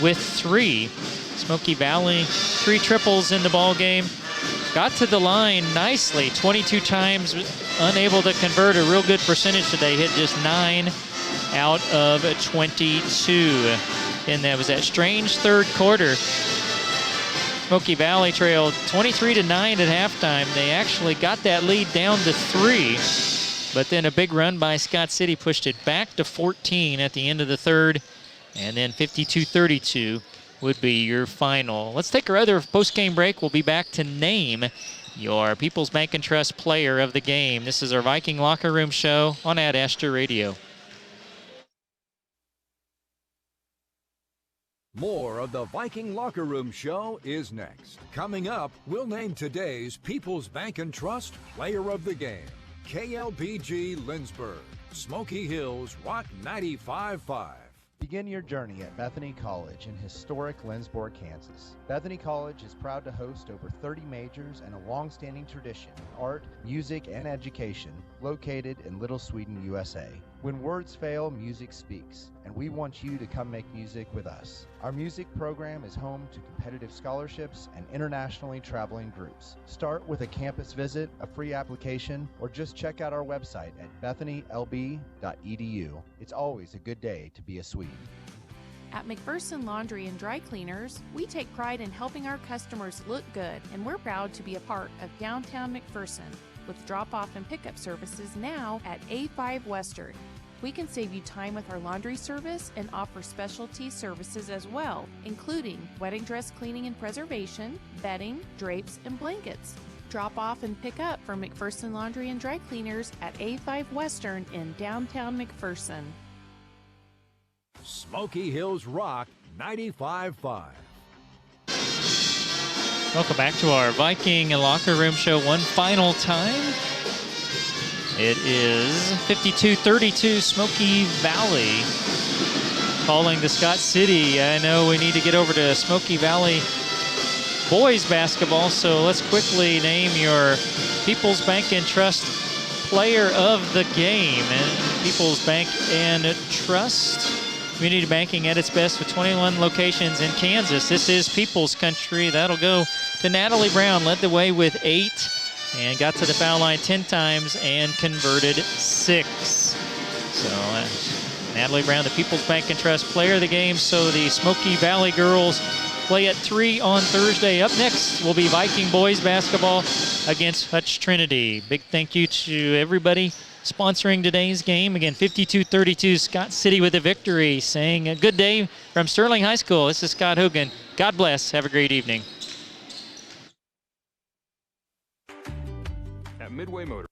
[SPEAKER 1] with 3. Smoky Valley, 3 triples in the ball game. Got to the line nicely, 22 times, unable to convert. A real good percentage today. Hit just 9 out of 22. And that was that strange third quarter. Smoky Valley trailed 23-9 at halftime. They actually got that lead down to 3. But then a big run by Scott City pushed it back to 14 at the end of the third. And then 52-32 would be your final. Let's take our other post-game break. We'll be back to name your People's Bank and Trust player of the game. This is our Viking Locker Room show on Ad Astra Radio.
[SPEAKER 2] More of the Viking Locker Room show is next. Coming up, we'll name today's People's Bank and Trust player of the game. KLBG Lindsborg, Smoky Hills Rock 95.5.
[SPEAKER 19] Begin your journey at Bethany College in historic Lindsborg, Kansas. Bethany College is proud to host over 30 majors and a long-standing tradition in art, music, and education located in Little Sweden, USA. When words fail, music speaks, and we want you to come make music with us. Our music program is home to competitive scholarships and internationally traveling groups. Start with a campus visit, a free application, or just check out our website at bethanylb.edu. It's always a good day to be a Swede.
[SPEAKER 22] At McPherson Laundry and Dry Cleaners, we take pride in helping our customers look good, and we're proud to be a part of downtown McPherson with drop-off and pickup services now at A5 Western. We can save you time with our laundry service and offer specialty services as well, including wedding dress cleaning and preservation, bedding, drapes, and blankets. Drop off and pick up from McPherson Laundry and Dry Cleaners at A5 Western in downtown McPherson.
[SPEAKER 2] Smoky Hills Rock 95.5.
[SPEAKER 1] Welcome back to our Viking Locker Room show one final time. It is 52-32 Smoky Valley calling to Scott City. I know we need to get over to Smoky Valley boys basketball, so let's quickly name your People's Bank and Trust player of the game. And People's Bank and Trust, community banking at its best with 21 locations in Kansas. This is People's Country. That'll go to Natalie Brown, led the way with 8. and got to the foul line 10 times and converted 6. So Natalie Brown, the People's Bank and Trust player of the game. So the Smoky Valley girls play at 3 on Thursday. Up next will be Viking boys basketball against Hutch Trinity. Big thank you to everybody sponsoring today's game. Again, 52-32, Scott City with a victory. Saying a good day from Sterling High School. This is Scott Hogan. God bless. Have a great evening.
[SPEAKER 3] At Midway Motor.